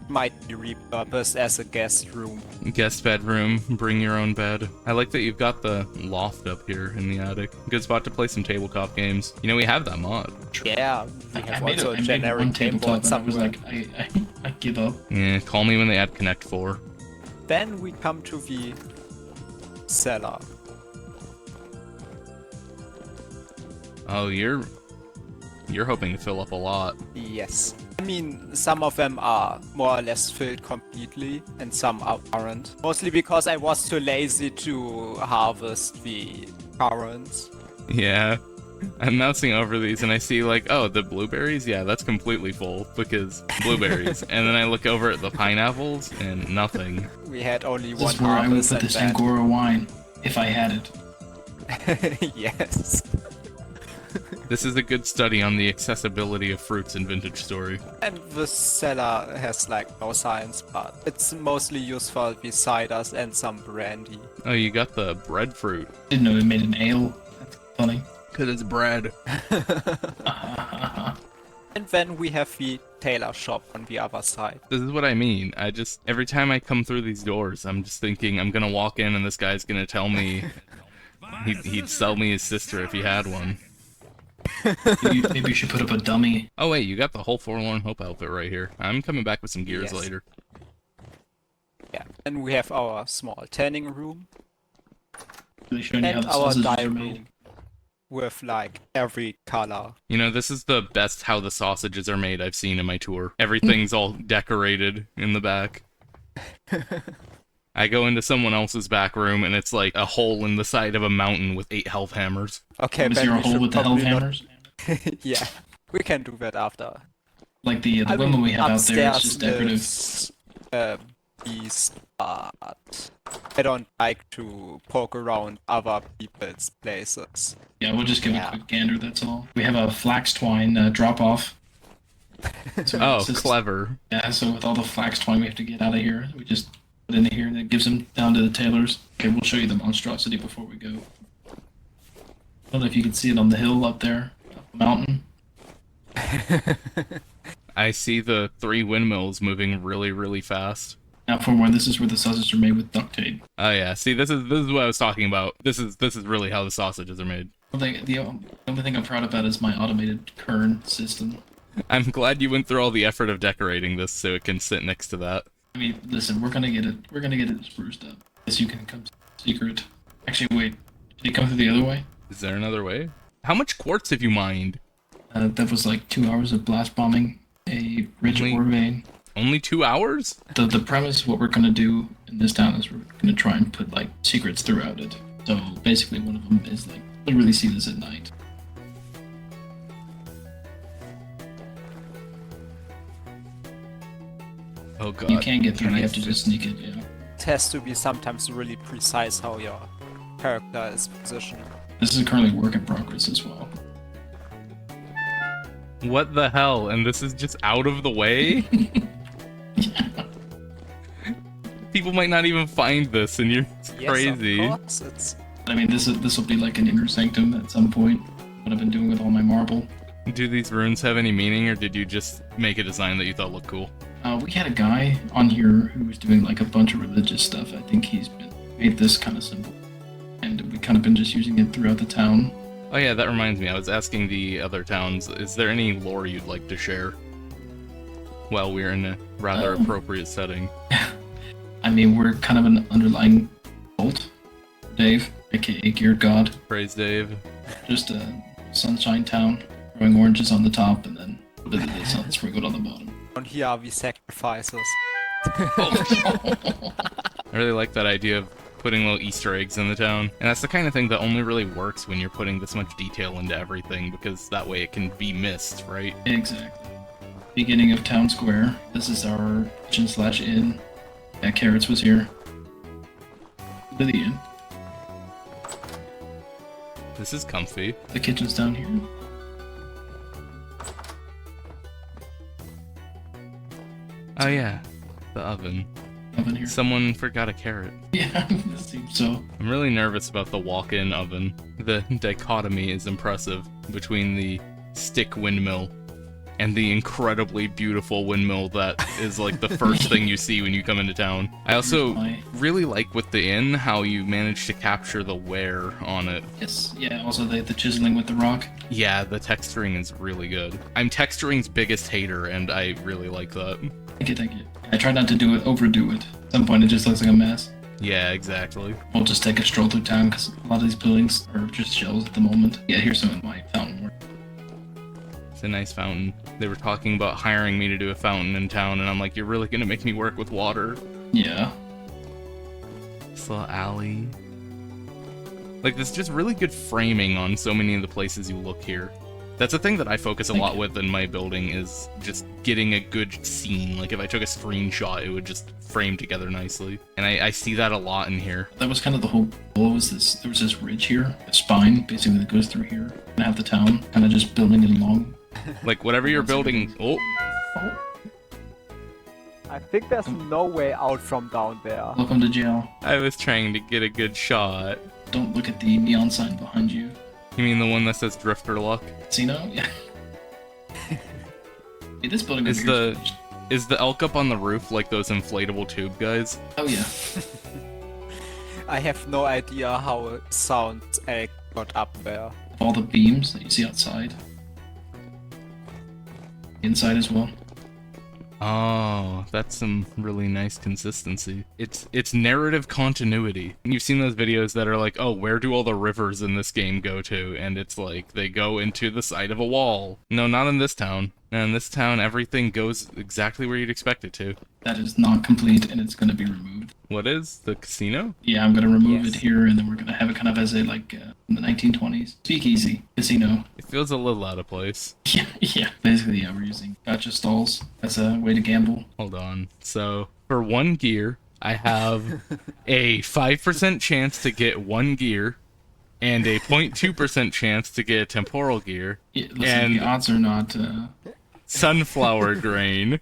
Might be repurposed as a guest room. Guest bedroom, bring your own bed. I like that you've got the loft up here in the attic. Good spot to play some tabletop games. You know, we have that mod. Yeah, we I have made also a, a I made generic one game tabletop board and I was somewhere. like, I give up. Yeah, call me when they add Connect 4. Then we come to the cellar. Oh, you're hoping to fill up a lot. Yes. I mean, some of them are more or less filled completely, and some aren't. Mostly because I was too lazy to harvest the currants. Yeah. I'm mousing over these and I see like, oh, the blueberries? Yeah, that's completely full because blueberries. And then I look over at the pineapples and nothing. We had only This one is where I would harvest put and this then... Angora wine if I had it. Yes. This is a good study on the accessibility of fruits in Vintage Story. And the cellar has like no science, but it's mostly used for the ciders and some brandy. Oh, you got the breadfruit. Didn't know it made an ale. That's funny. Because it's bread. And then we have the tailor shop on the other side. This is what I mean. Every time I come through these doors, I'm just thinking I'm gonna walk in and this guy's gonna tell me he'd sell me his sister if he had one. Maybe you should put up a dummy. Oh wait, you got the whole Forlorn Hope outfit right here. I'm coming back with some gears Yes. later. Yeah. And we have our small tanning room Really showing you how and the our sausages dye are made. room with like every color. You know, this is the best how the sausages are made I've seen in my tour. Everything's all decorated in the back. I go into someone else's back room, and it's like a hole in the side of a mountain with 8 health hammers. Okay, Is Ben, there a we hole should with the health probably not- hammers? Yeah, we can do that after. Like the I women mean, we have out there is upstairs just decorative. lives, beast, but I don't like to poke around other people's places. Yeah, we'll just give Yeah. a quick gander, that's all. We have a flax twine drop off. So Oh, it's just- clever. Yeah, so with all the flax twine we have to get out of here, we just put in here, and it gives them down to the tailors. Okay, we'll show you the monstrosity before we go. I don't know if you can see it on the hill up there, up the mountain. I see the 3 windmills moving really, really fast. Now, for one, this is where the sausages are made with duct tape. Oh yeah, see, this is what I was talking about. This is really how the sausages are made. The only thing I'm proud about is my automated kern system. I'm glad you went through all the effort of decorating this so it can sit next to that. I mean, listen, we're gonna get it spruced up. Yes, you can come secret. Actually, wait, did it come through the other way? Is there another way? How much quartz have you mined? That was like 2 hours of blast bombing a rich Only- ore vein. Only 2 hours? The premise, what we're gonna do in this town is we're gonna try and put like secrets throughout it. So basically, one of them is like literally see this at night. Oh god. You can't get through. You have to just sneak it. Yeah. It has to be sometimes really precise how your character is positioned. This is currently work in progress as well. What the hell? And this is just out of the way? People might not even find this, and you're Yes, crazy. of course, it's... I mean, this will be like an inner sanctum at some point. What I've been doing with all my marble. Do these runes have any meaning, or did you just make a design that you thought looked cool? We had a guy on here who was doing like a bunch of religious stuff. I think he's made this kind of symbol, and we kind of been just using it throughout the town. Oh yeah, that reminds me. I was asking the other towns, is there any lore you'd like to share? While we're in a rather appropriate setting. I mean, we're kind of an underlying cult. Dave, aka Geared God. Praise Dave. Just a sunshine town, growing oranges on the top, and then a bit of the sun sprinkled on the bottom. And here are the sacrifices. I really like that idea of putting little Easter eggs in the town. And that's the kind of thing that only really works when you're putting this much detail into everything, because that way it can be missed, right? Exactly. Beginning of town square. This is our kitchen/inn. Yeah, Carrots was here. To the inn. This is comfy. The kitchen's down here. Oh yeah, the oven. Oven here. Someone forgot a carrot. Yeah, it seems so. I'm really nervous about the walk-in oven. The dichotomy is impressive between the stick windmill and the incredibly beautiful windmill that is like the first thing you see when you come into town. I also really like with the inn how you managed to capture the wear on it. Yes, yeah, also the chiseling with the rock. Yeah, the texturing is really good. I'm texturing's biggest hater, and I really like that. Thank you. I try not to overdo it. At some point it just looks like a mess. Yeah, exactly. We'll just take a stroll through town because a lot of these buildings are just shells at the moment. Yeah, here's some of my fountain work. It's a nice fountain. They were talking about hiring me to do a fountain in town, and I'm like, you're really gonna make me work with water? Yeah. This little alley. Like, there's just really good framing on so many of the places you look here. That's a thing that I focus a lot with in my building, is just getting a good scene. Like, if I took a screenshot, it would just frame together nicely. And I see that a lot in here. That was kind of the whole goal. There was this ridge here, a spine, basically, that goes through here. And have the town kind of just building it along. Like, whatever you're building... Oh! I think there's no way out from down there. Welcome to jail. I was trying to get a good shot. Don't look at the neon sign behind you. You mean the one that says Drifter Luck? Casino? Yeah. Hey, this building is the elk up on the roof like those inflatable tube guys? Oh yeah. I have no idea how a sound egg got up there. All the beams that you see outside. Inside as well. Oh, that's some really nice consistency. It's narrative continuity. You've seen those videos that are like, oh, where do all the rivers in this game go to? And it's like, they go into the side of a wall. No, not in this town. No, in this town, everything goes exactly where you'd expect it to. That is not complete, and it's going to be removed. What is? The casino? Yeah, I'm going to remove it here, and then we're going to have it kind of as a, like, in the 1920s. Speakeasy. Casino. It feels a little out of place. Yeah. Basically, yeah, we're using gotcha stalls as a way to gamble. Hold on. So, for 1 gear, I have a 5% chance to get 1 gear, and a 0.2% chance to get a temporal gear. Yeah, listen, and the odds are not... sunflower grain.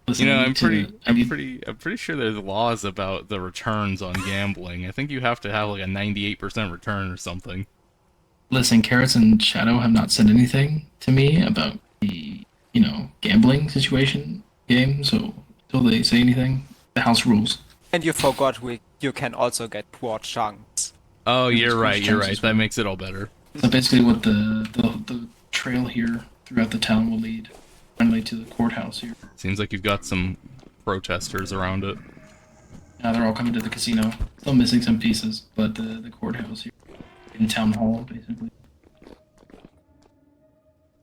Listen, You know, I'm pretty sure there's laws about the returns on gambling. I think you have to have like a 98% return or something. Listen, Carrots and Shadow have not said anything to me about the, gambling situation game, so until they say anything, the house rules. And you forgot you can also get quad chunks. Oh, you're right. That makes it all better. So basically what the trail here throughout the town will lead finally to the courthouse here. Seems like you've got some protesters around it. Now they're all coming to the casino. Still missing some pieces, but the courthouse here. In town hall, basically.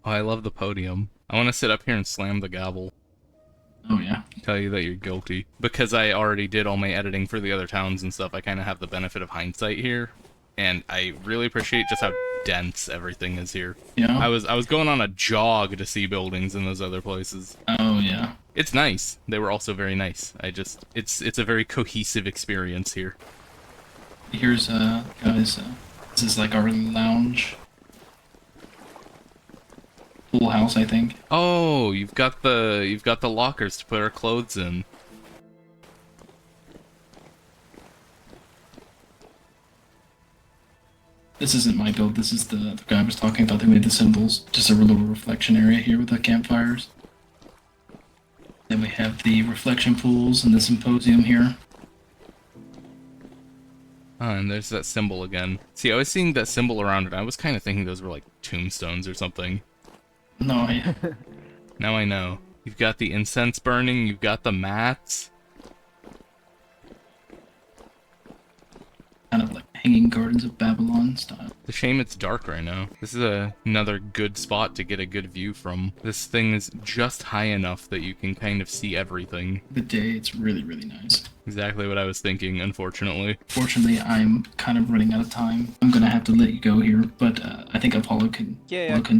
Oh, I love the podium. I want to sit up here and slam the gavel. Oh, yeah. Tell you that you're guilty. Because I already did all my editing for the other towns and stuff, I kind of have the benefit of hindsight here. And I really appreciate just how dense everything is here. Yeah. I was going on a jog to see buildings in those other places. Oh, yeah. It's nice. They were also very nice. It's a very cohesive experience here. Here's, guys, this is like our lounge. Pool house, I think. Oh, you've got the lockers to put our clothes in. This isn't my build, this is the guy I was talking about. They made the symbols. Just a little reflection area here with the campfires. Then we have the reflection pools and the symposium here. Oh, and there's that symbol again. See, I was seeing that symbol around it. I was kind of thinking those were like tombstones or something. No, Now I know. You've got the incense burning, you've got the mats. Kind of like Hanging Gardens of Babylon style. It's a shame it's dark right now. This is another good spot to get a good view from. This thing is just high enough that you can kind of see everything. The day, it's really, really nice. Exactly what I was thinking, unfortunately. Fortunately, I'm kind of running out of time. I'm gonna have to let you go here, but I think Apollo can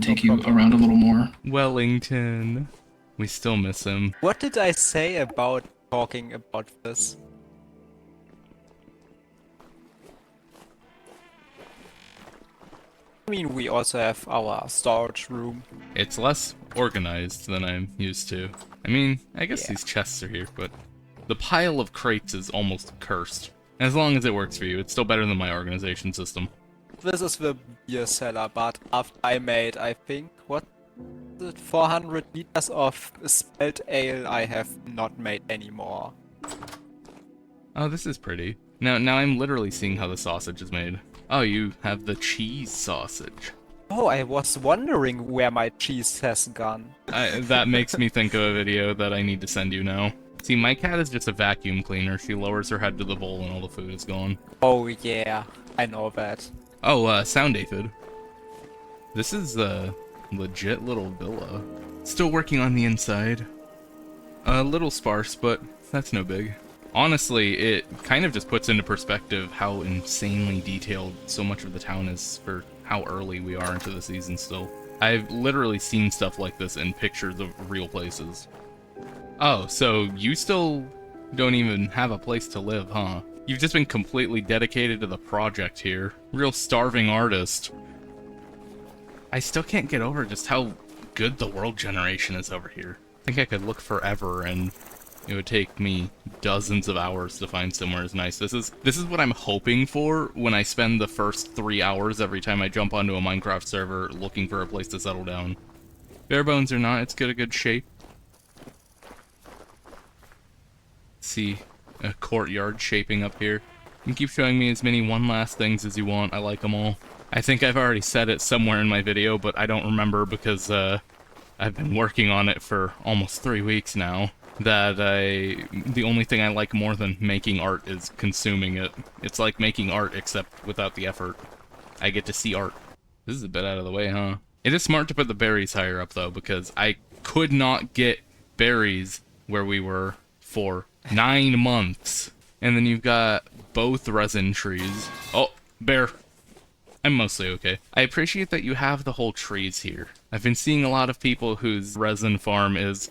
take you around a little more. Wellington. We still miss him. What did I say about talking about this? I mean, we also have our storage room. It's less organized than I'm used to. I mean, I guess these chests are here, but the pile of crates is almost cursed. As long as it works for you, it's still better than my organization system. This is the beer cellar, but after I made, I think, what is it, 400 liters of spelt ale, I have not made anymore. Oh, this is pretty. Now I'm literally seeing how the sausage is made. Oh, you have the cheese sausage. Oh, I was wondering where my cheese has gone. That makes me think of a video that I need to send you now. See, my cat is just a vacuum cleaner. She lowers her head to the bowl and all the food is gone. Oh yeah, I know that. Oh, sound aphid. This is a legit little villa. Still working on the inside. A little sparse, but that's no big. Honestly, it kind of just puts into perspective how insanely detailed so much of the town is for how early we are into the season still. I've literally seen stuff like this in pictures of real places. Oh, so you still don't even have a place to live, huh? You've just been completely dedicated to the project here. Real starving artist. I still can't get over just how good the world generation is over here. I think I could look forever and it would take me dozens of hours to find somewhere as nice. This is what I'm hoping for when I spend the first 3 hours every time I jump onto a Minecraft server looking for a place to settle down. Bare bones or not, it's got a good shape. See a courtyard shaping up here. You can keep showing me as many one last things as you want. I like them all. I think I've already said it somewhere in my video, but I don't remember because I've been working on it for almost 3 weeks now, that the only thing I like more than making art is consuming it. It's like making art except without the effort. I get to see art. This is a bit out of the way, huh? It is smart to put the berries higher up though, because I could not get berries where we were for 9 months. And then you've got both resin trees. Oh, bear. I'm mostly okay. I appreciate that you have the whole trees here. I've been seeing a lot of people whose resin farm is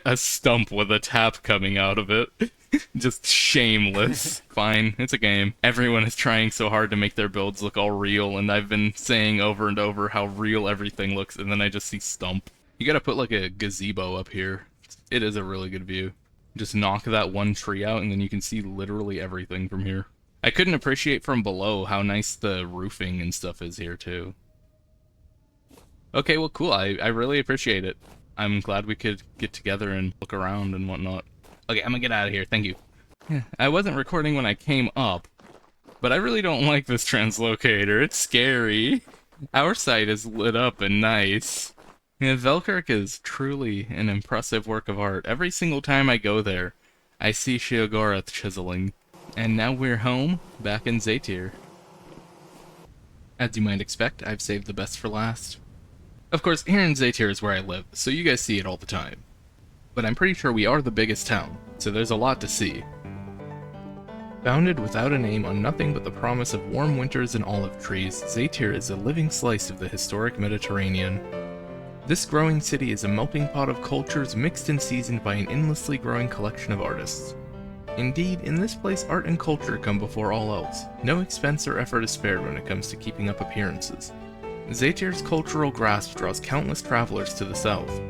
a stump with a tap coming out of it. Just shameless. Fine, it's a game. Everyone is trying so hard to make their builds look all real, and I've been saying over and over how real everything looks, and then I just see stump. You gotta put like a gazebo up here. It is a really good view. Just knock that one tree out, and then you can see literally everything from here. I couldn't appreciate from below how nice the roofing and stuff is here, too. Okay, well, cool. I really appreciate it. I'm glad we could get together and look around and whatnot. Okay, I'm gonna get out of here. Thank you. Yeah, I wasn't recording when I came up, but I really don't like this translocator. It's scary. Our site is lit up and nice. Yeah, Velkirk is truly an impressive work of art. Every single time I go there, I see Sheogorath chiseling. And now we're home, back in Zaytir. As you might expect, I've saved the best for last. Of course, here in Zaytir is where I live, so you guys see it all the time. But I'm pretty sure we are the biggest town, so there's a lot to see. Founded without a name on nothing but the promise of warm winters and olive trees, Zaytir is a living slice of the historic Mediterranean. This growing city is a melting pot of cultures mixed and seasoned by an endlessly growing collection of artists. Indeed, in this place art and culture come before all else. No expense or effort is spared when it comes to keeping up appearances. Zaytir's cultural grasp draws countless travelers to the south.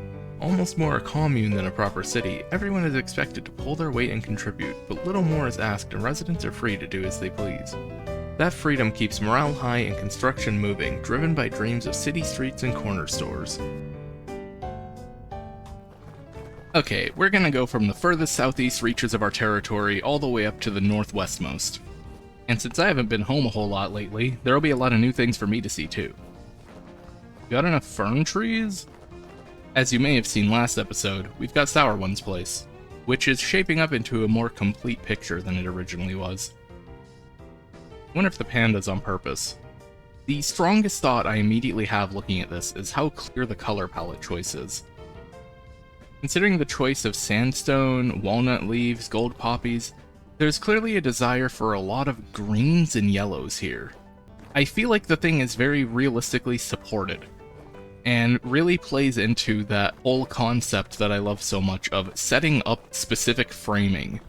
Almost more a commune than a proper city, everyone is expected to pull their weight and contribute, but little more is asked and residents are free to do as they please. That freedom keeps morale high and construction moving, driven by dreams of city streets and corner stores. Okay, we're gonna go from the furthest southeast reaches of our territory all the way up to the northwestmost. And since I haven't been home a whole lot lately, there'll be a lot of new things for me to see too. Got enough fern trees? As you may have seen last episode, we've got Sour One's place, which is shaping up into a more complete picture than it originally was. I wonder if the panda's on purpose. The strongest thought I immediately have looking at this is how clear the color palette choice is. Considering the choice of sandstone, walnut leaves, gold poppies, there's clearly a desire for a lot of greens and yellows here. I feel like the thing is very realistically supported, and really plays into that whole concept that I love so much of setting up specific framing.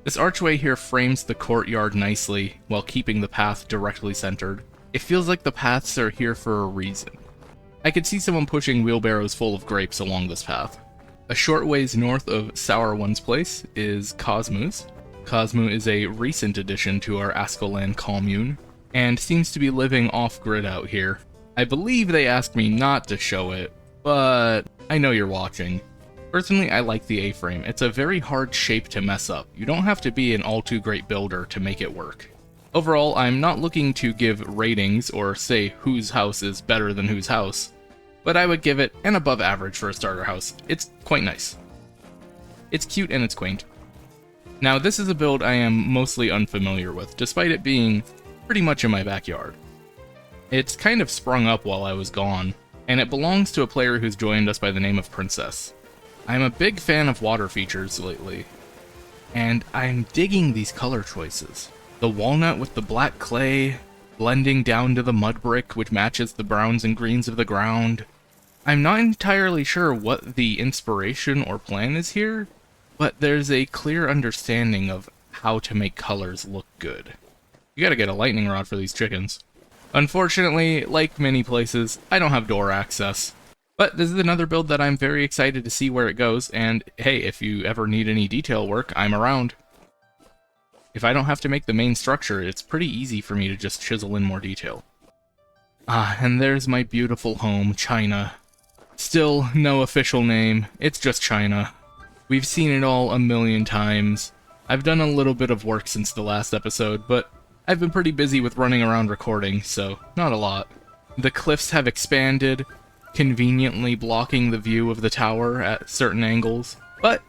This archway here frames the courtyard nicely while keeping the path directly centered. It feels like the paths are here for a reason. I could see someone pushing wheelbarrows full of grapes along this path. A short ways north of Sour One's place is Cosmo's. Cosmo is a recent addition to our Ascolan commune, and seems to be living off-grid out here. I believe they asked me not to show it, but I know you're watching. Personally, I like the A-frame. It's a very hard shape to mess up. You don't have to be an all-too-great builder to make it work. Overall, I'm not looking to give ratings or say whose house is better than whose house, but I would give it an above average for a starter house. It's quite nice. It's cute and it's quaint. Now, this is a build I am mostly unfamiliar with, despite it being pretty much in my backyard. It's kind of sprung up while I was gone, and it belongs to a player who's joined us by the name of Princess. I'm a big fan of water features lately, and I'm digging these color choices. The walnut with the black clay, blending down to the mud brick, which matches the browns and greens of the ground. I'm not entirely sure what the inspiration or plan is here, but there's a clear understanding of how to make colors look good. You gotta get a lightning rod for these chickens. Unfortunately, like many places, I don't have door access. But this is another build that I'm very excited to see where it goes, and hey, if you ever need any detail work, I'm around. If I don't have to make the main structure, it's pretty easy for me to just chisel in more detail. Ah, and there's my beautiful home, China. Still, no official name, it's just China. We've seen it all a million times. I've done a little bit of work since the last episode, but I've been pretty busy with running around recording, so not a lot. The cliffs have expanded, conveniently blocking the view of the tower at certain angles. But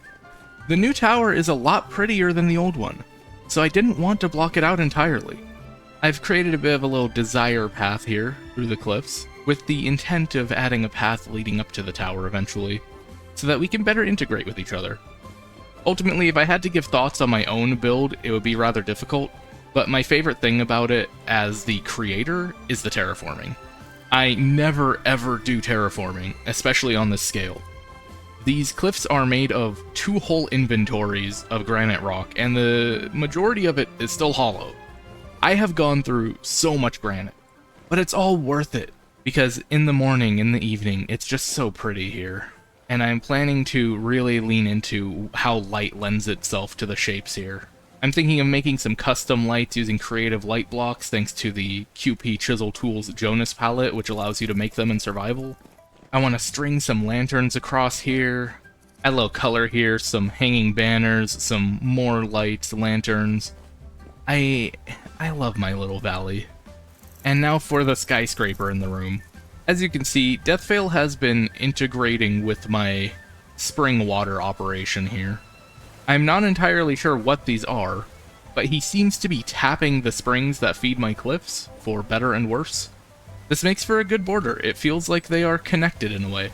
the new tower is a lot prettier than the old one, so I didn't want to block it out entirely. I've created a bit of a little desire path here through the cliffs, with the intent of adding a path leading up to the tower eventually, so that we can better integrate with each other. Ultimately, if I had to give thoughts on my own build, it would be rather difficult, but my favorite thing about it as the creator is the terraforming. I never ever do terraforming, especially on this scale. These cliffs are made of 2 whole inventories of granite rock, and the majority of it is still hollow. I have gone through so much granite, but it's all worth it, because in the morning, in the evening, it's just so pretty here. And I'm planning to really lean into how light lends itself to the shapes here. I'm thinking of making some custom lights using creative light blocks thanks to the QP Chisel Tools Jonas palette, which allows you to make them in survival. I want to string some lanterns across here, add a little color here, some hanging banners, some more lights, lanterns. I love my little valley. And now for the skyscraper in the room. As you can see, Deathveil has been integrating with my spring water operation here. I'm not entirely sure what these are, but he seems to be tapping the springs that feed my cliffs, for better and worse. This makes for a good border. It feels like they are connected in a way.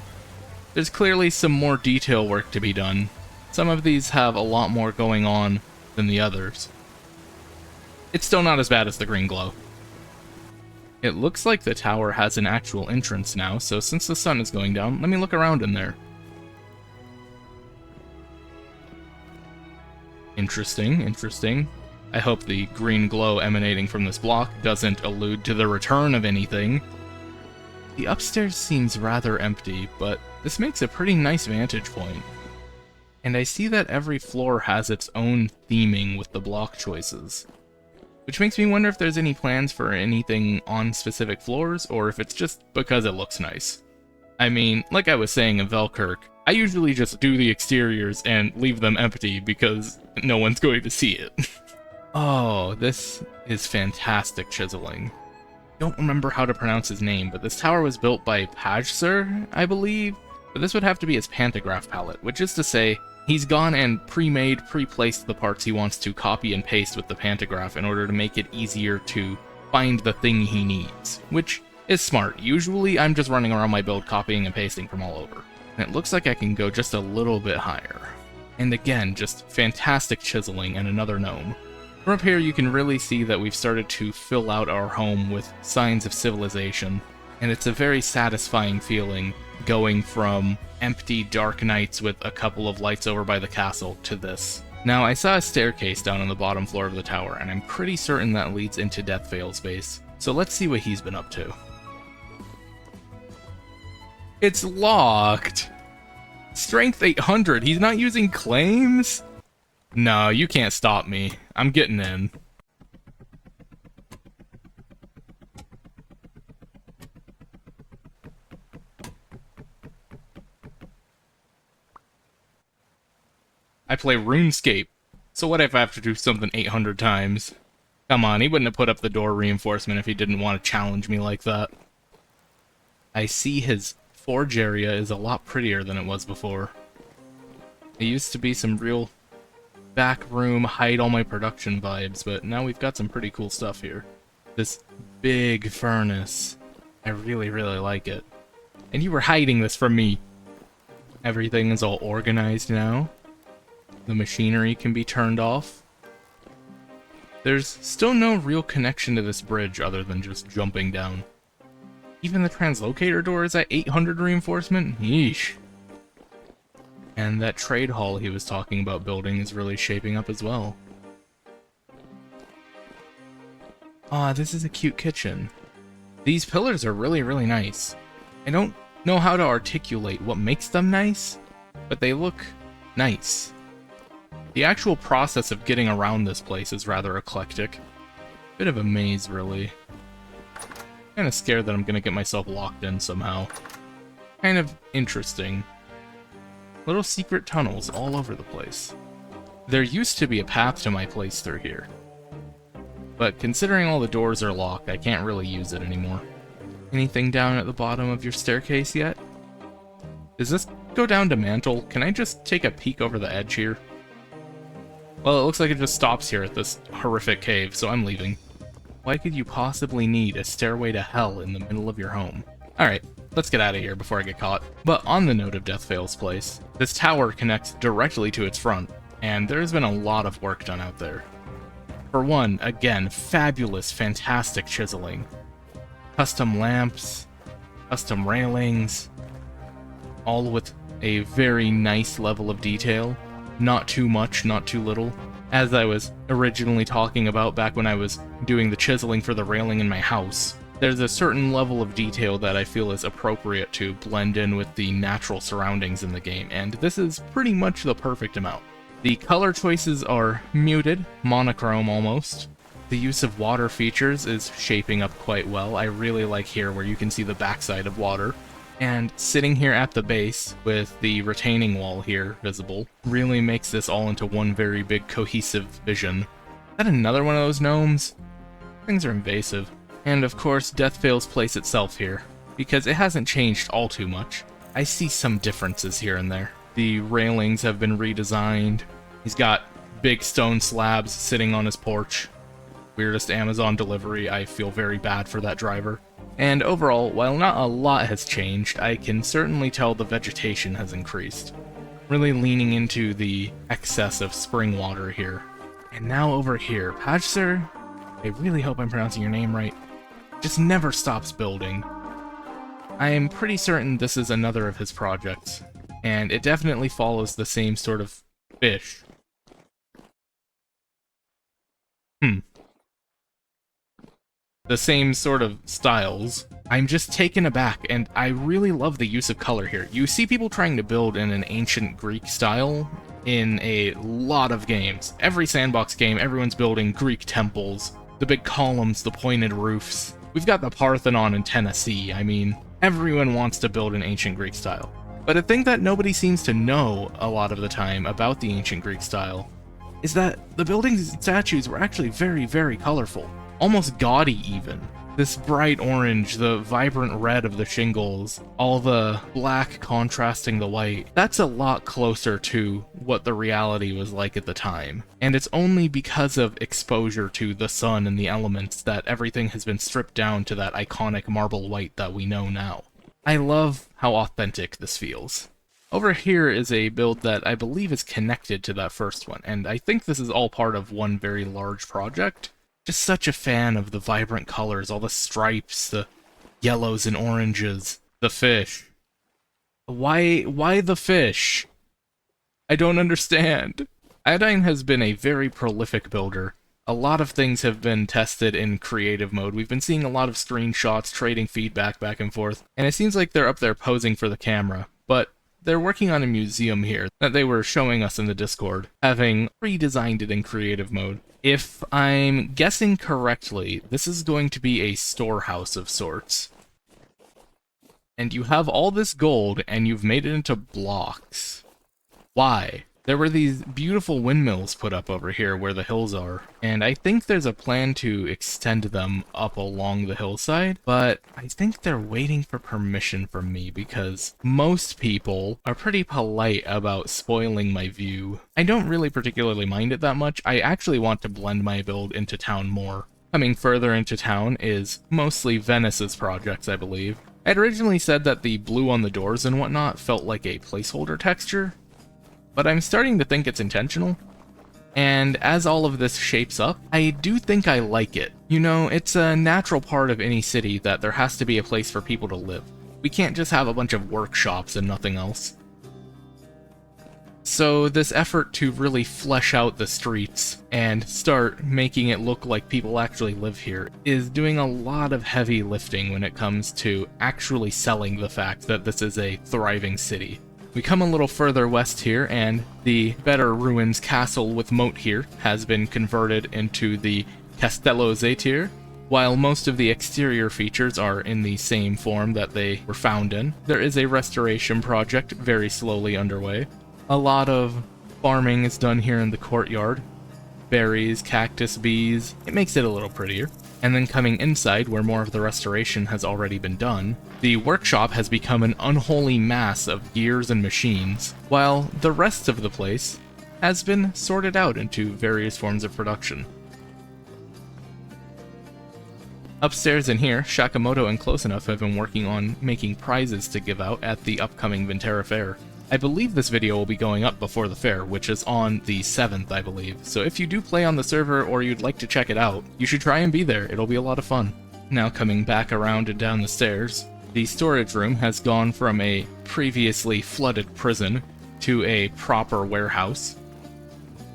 There's clearly some more detail work to be done. Some of these have a lot more going on than the others. It's still not as bad as the green glow. It looks like the tower has an actual entrance now, so since the sun is going down, let me look around in there. Interesting, interesting. I hope the green glow emanating from this block doesn't allude to the return of anything. The upstairs seems rather empty, but this makes a pretty nice vantage point. And I see that every floor has its own theming with the block choices, which makes me wonder if there's any plans for anything on specific floors, or if it's just because it looks nice. I mean, like I was saying in Velkirk, I usually just do the exteriors and leave them empty because no one's going to see it. Oh, this is fantastic chiseling. Don't remember how to pronounce his name, but this tower was built by Pajser, I believe? But this would have to be his pantograph palette, which is to say, he's gone and pre-made, pre-placed the parts he wants to copy and paste with the pantograph in order to make it easier to find the thing he needs, which is smart. Usually I'm just running around my build copying and pasting from all over. And it looks like I can go just a little bit higher. And again, just fantastic chiseling and another gnome. From up here you can really see that we've started to fill out our home with signs of civilization, and it's a very satisfying feeling going from empty dark nights with a couple of lights over by the castle to this. Now, I saw a staircase down on the bottom floor of the tower, and I'm pretty certain that leads into Deathveil's base, so let's see what he's been up to. It's locked! Strength 800, he's not using claims? No, you can't stop me. I'm getting in. I play RuneScape, so what if I have to do something 800 times? Come on, he wouldn't have put up the door reinforcement if he didn't want to challenge me like that. I see his forge area is a lot prettier than it was before. It used to be some real back room, hide all my production vibes, but now we've got some pretty cool stuff here. This big furnace. I really, really like it. And you were hiding this from me. Everything is all organized now. The machinery can be turned off. There's still no real connection to this bridge other than just jumping down. Even the translocator door is at 800 reinforcement? Yeesh. And that trade hall he was talking about building is really shaping up as well. Ah, this is a cute kitchen. These pillars are really, really nice. I don't know how to articulate what makes them nice, but they look nice. The actual process of getting around this place is rather eclectic. Bit of a maze, really. Kinda scared that I'm gonna get myself locked in somehow. Kind of interesting. Little secret tunnels all over the place. There used to be a path to my place through here, but considering all the doors are locked, I can't really use it anymore. Anything down at the bottom of your staircase yet? Does this go down to mantle? Can I just take a peek over the edge here? Well, it looks like it just stops here at this horrific cave, so I'm leaving. Why could you possibly need a stairway to hell in the middle of your home? Alright, let's get out of here before I get caught. But on the note of Deathvale's place, this tower connects directly to its front, and there's been a lot of work done out there. For one, again, fabulous, fantastic chiseling. Custom lamps, custom railings, all with a very nice level of detail. Not too much, not too little. As I was originally talking about back when I was doing the chiseling for the railing in my house, there's a certain level of detail that I feel is appropriate to blend in with the natural surroundings in the game, and this is pretty much the perfect amount. The color choices are muted, monochrome almost. The use of water features is shaping up quite well. I really like here where you can see the backside of water. And sitting here at the base with the retaining wall here visible really makes this all into one very big cohesive vision. Is that another one of those gnomes? Things are invasive. And of course Deathvale's place itself here, because it hasn't changed all too much. I see some differences here and there. The railings have been redesigned. He's got big stone slabs sitting on his porch. Weirdest Amazon delivery, I feel very bad for that driver. And overall, while not a lot has changed, I can certainly tell the vegetation has increased. Really leaning into the excess of spring water here. And now over here, Pajser, I really hope I'm pronouncing your name right, just never stops building. I am pretty certain this is another of his projects, and it definitely follows the same sort of fish. The same sort of styles. I'm just taken aback, and I really love the use of color here. You see people trying to build in an ancient Greek style in a lot of games. Every sandbox game, everyone's building Greek temples, the big columns, the pointed roofs. We've got the Parthenon in Tennessee. I mean, everyone wants to build an ancient Greek style. But a thing that nobody seems to know a lot of the time about the ancient Greek style is that the buildings and statues were actually very, very colorful. Almost gaudy even. This bright orange, the vibrant red of the shingles, all the black contrasting the white, that's a lot closer to what the reality was like at the time. And it's only because of exposure to the sun and the elements that everything has been stripped down to that iconic marble white that we know now. I love how authentic this feels. Over here is a build that I believe is connected to that first one, and I think this is all part of one very large project. Just such a fan of the vibrant colors, all the stripes, the yellows and oranges, the fish. Why the fish? I don't understand. Iodine has been a very prolific builder. A lot of things have been tested in creative mode. We've been seeing a lot of screenshots, trading feedback back and forth, and it seems like they're up there posing for the camera, but they're working on a museum here that they were showing us in the Discord, having redesigned it in creative mode. If I'm guessing correctly, this is going to be a storehouse of sorts. And you have all this gold, and you've made it into blocks. Why? There were these beautiful windmills put up over here where the hills are, and I think there's a plan to extend them up along the hillside, but I think they're waiting for permission from me because most people are pretty polite about spoiling my view. I don't really particularly mind it that much. I actually want to blend my build into town more. Coming further into town is mostly Venice's projects, I believe. I'd originally said that the blue on the doors and whatnot felt like a placeholder texture, but I'm starting to think it's intentional. And as all of this shapes up, I do think I like it. You know, it's a natural part of any city that there has to be a place for people to live. We can't just have a bunch of workshops and nothing else. So this effort to really flesh out the streets and start making it look like people actually live here is doing a lot of heavy lifting when it comes to actually selling the fact that this is a thriving city. We come a little further west here, and the Better Ruins Castle with moat here has been converted into the Castello Zaytir. While most of the exterior features are in the same form that they were found in, there is a restoration project very slowly underway. A lot of farming is done here in the courtyard. berries, cactus, bees. It makes it a little prettier. And then coming inside, where more of the restoration has already been done, the workshop has become an unholy mass of gears and machines, while the rest of the place has been sorted out into various forms of production. Upstairs in here, Shakamoto and Close Enough have been working on making prizes to give out at the upcoming Vinterra fair. I believe this video will be going up before the fair, which is on the 7th, I believe. So if you do play on the server or you'd like to check it out, you should try and be there. It'll be a lot of fun. Now coming back around and down the stairs, the storage room has gone from a previously flooded prison to a proper warehouse.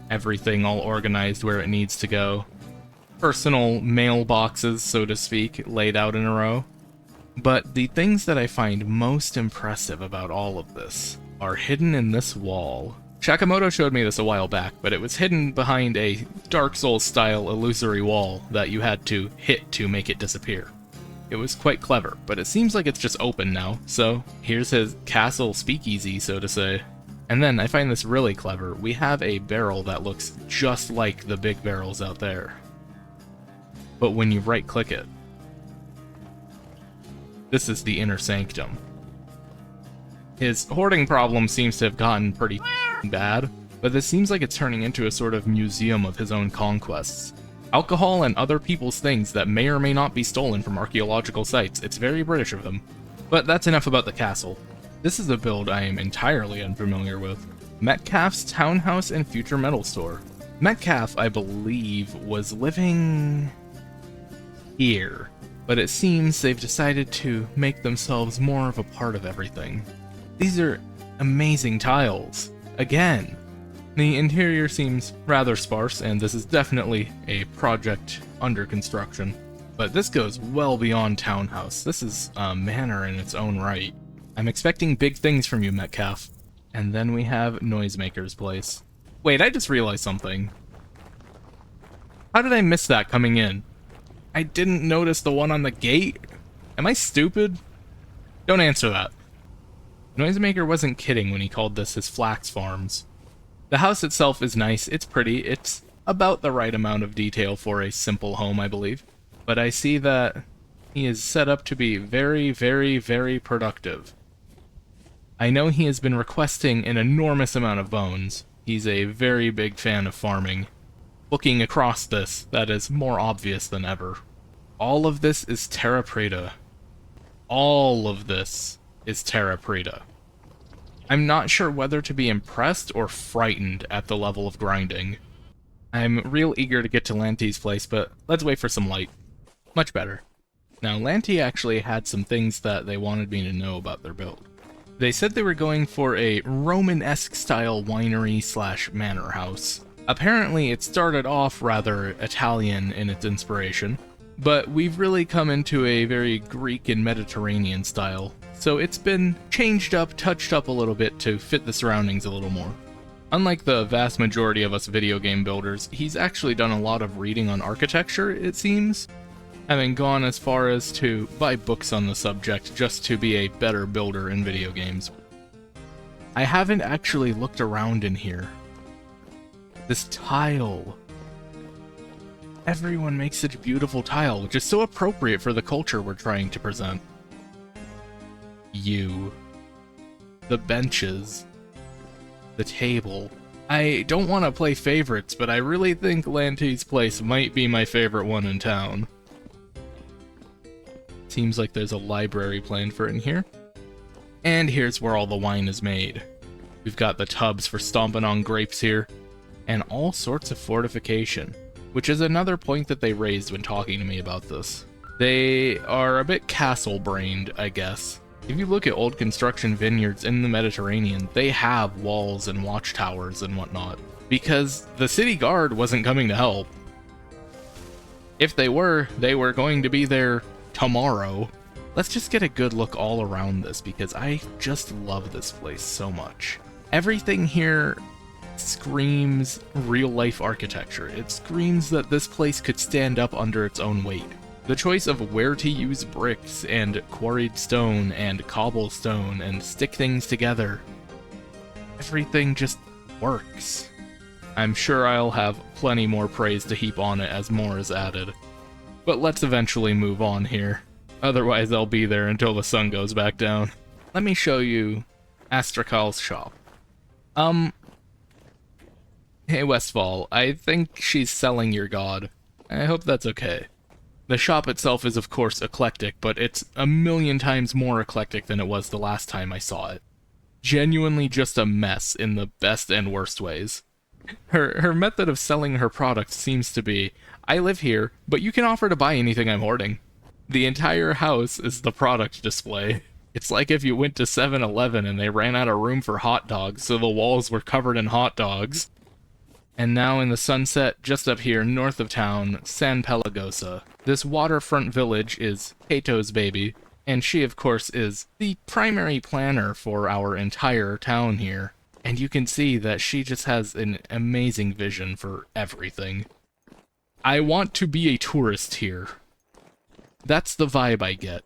Everything all organized where it needs to go. Personal mailboxes, so to speak, laid out in a row. But the things that I find most impressive about all of this are hidden in this wall. Shakamoto showed me this a while back, but it was hidden behind a Dark Souls-style illusory wall that you had to hit to make it disappear. It was quite clever, but it seems like it's just open now, so here's his castle speakeasy, so to say. And then I find this really clever. We have a barrel that looks just like the big barrels out there. But when you right-click it, this is the inner sanctum. His hoarding problem seems to have gotten pretty bad, but this seems like it's turning into a sort of museum of his own conquests. Alcohol and other people's things that may or may not be stolen from archaeological sites. It's very British of him. But that's enough about the castle. This is a build I am entirely unfamiliar with. Metcalf's Townhouse and Future Metal Store. Metcalf, I believe, was living here, but it seems they've decided to make themselves more of a part of everything. These are amazing tiles. Again, the interior seems rather sparse, and this is definitely a project under construction. But this goes well beyond Townhouse. This is a manor in its own right. I'm expecting big things from you, Metcalf. And then we have Noisemaker's place. Wait, I just realized something. How did I miss that coming in? I didn't notice the one on the gate? Am I stupid? Don't answer that. Noisemaker wasn't kidding when he called this his flax farms. The house itself is nice, it's pretty, it's about the right amount of detail for a simple home, I believe. But I see that he is set up to be very, very, very productive. I know he has been requesting an enormous amount of bones. He's a very big fan of farming. Looking across this, that is more obvious than ever. All of this is terra preta. All of this is terra preta. I'm not sure whether to be impressed or frightened at the level of grinding. I'm real eager to get to Lanty's place, but let's wait for some light. Much better. Now, Lanty actually had some things that they wanted me to know about their build. They said they were going for a Roman-esque style winery/manor house. Apparently, it started off rather Italian in its inspiration, but we've really come into a very Greek and Mediterranean style, so it's been changed up, touched up a little bit to fit the surroundings a little more. Unlike the vast majority of us video game builders, he's actually done a lot of reading on architecture, it seems, having gone as far as to buy books on the subject just to be a better builder in video games. I haven't actually looked around in here. This tile. Everyone makes such beautiful tile, which is so appropriate for the culture we're trying to present. You. The benches. The table. I don't want to play favorites, but I really think Lanty's place might be my favorite one in town. Seems like there's a library planned for it in here. And here's where all the wine is made. We've got the tubs for stomping on grapes here, and all sorts of fortification, which is another point that they raised when talking to me about this. They are a bit castle-brained, I guess. If you look at old construction vineyards in the Mediterranean, they have walls and watchtowers and whatnot, because the city guard wasn't coming to help. If they were going to be there tomorrow. Let's just get a good look all around this, because I just love this place so much. Everything here screams real-life architecture. It screams that this place could stand up under its own weight. The choice of where to use bricks and quarried stone and cobblestone and stick things together. Everything just works. I'm sure I'll have plenty more praise to heap on it as more is added. But let's eventually move on here. Otherwise I'll be there until the sun goes back down. Let me show you Astrakal's shop. Hey Westfall, I think she's selling your god. I hope that's okay. The shop itself is of course eclectic, but it's a million times more eclectic than it was the last time I saw it. Genuinely just a mess in the best and worst ways. Her method of selling her products seems to be, I live here, but you can offer to buy anything I'm hoarding. The entire house is the product display. It's like if you went to 7-Eleven and they ran out of room for hot dogs, so the walls were covered in hot dogs. And now in the sunset, just up here north of town, San Pelagosa. This waterfront village is Kato's baby, and she of course is the primary planner for our entire town here. And you can see that she just has an amazing vision for everything. I want to be a tourist here. That's the vibe I get.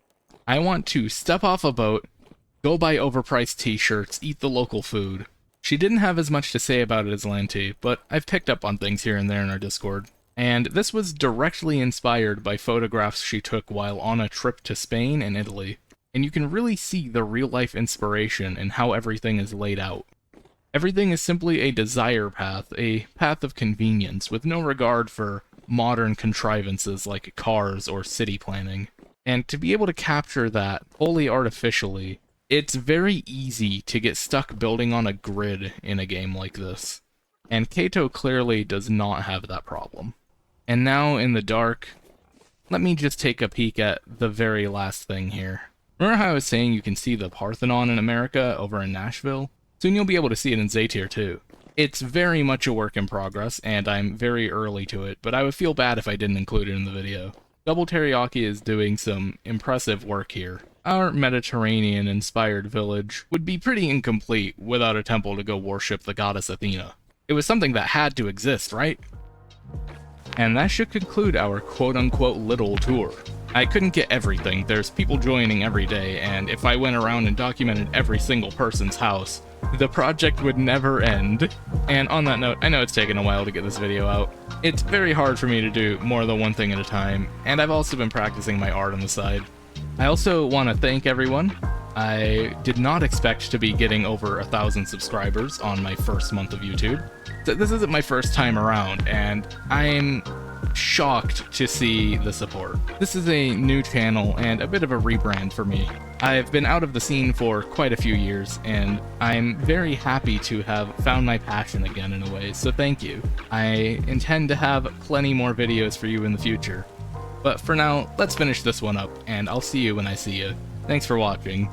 I want to step off a boat, go buy overpriced t-shirts, eat the local food. She didn't have as much to say about it as Lanty, but I've picked up on things here and there in our Discord. And this was directly inspired by photographs she took while on a trip to Spain and Italy. And you can really see the real-life inspiration in how everything is laid out. Everything is simply a desire path, a path of convenience, with no regard for modern contrivances like cars or city planning. And to be able to capture that wholly artificially, it's very easy to get stuck building on a grid in a game like this. And Kato clearly does not have that problem. And now in the dark, let me just take a peek at the very last thing here. Remember how I was saying you can see the Parthenon in America over in Nashville? Soon you'll be able to see it in Zaytir too. It's very much a work in progress, and I'm very early to it, but I would feel bad if I didn't include it in the video. Double Teriyaki is doing some impressive work here. Our Mediterranean-inspired village would be pretty incomplete without a temple to go worship the goddess Athena. It was something that had to exist, right? And that should conclude our quote-unquote little tour. I couldn't get everything, there's people joining every day, and if I went around and documented every single person's house, the project would never end. And on that note, I know it's taken a while to get this video out. It's very hard for me to do more than one thing at a time, and I've also been practicing my art on the side. I also want to thank everyone. I did not expect to be getting over 1,000 subscribers on my first month of YouTube. So this isn't my first time around, and I'm shocked to see the support. This is a new channel and a bit of a rebrand for me. I've been out of the scene for quite a few years, and I'm very happy to have found my passion again in a way, so thank you. I intend to have plenty more videos for you in the future. But for now, let's finish this one up, and I'll see you when I see you. Thanks for watching.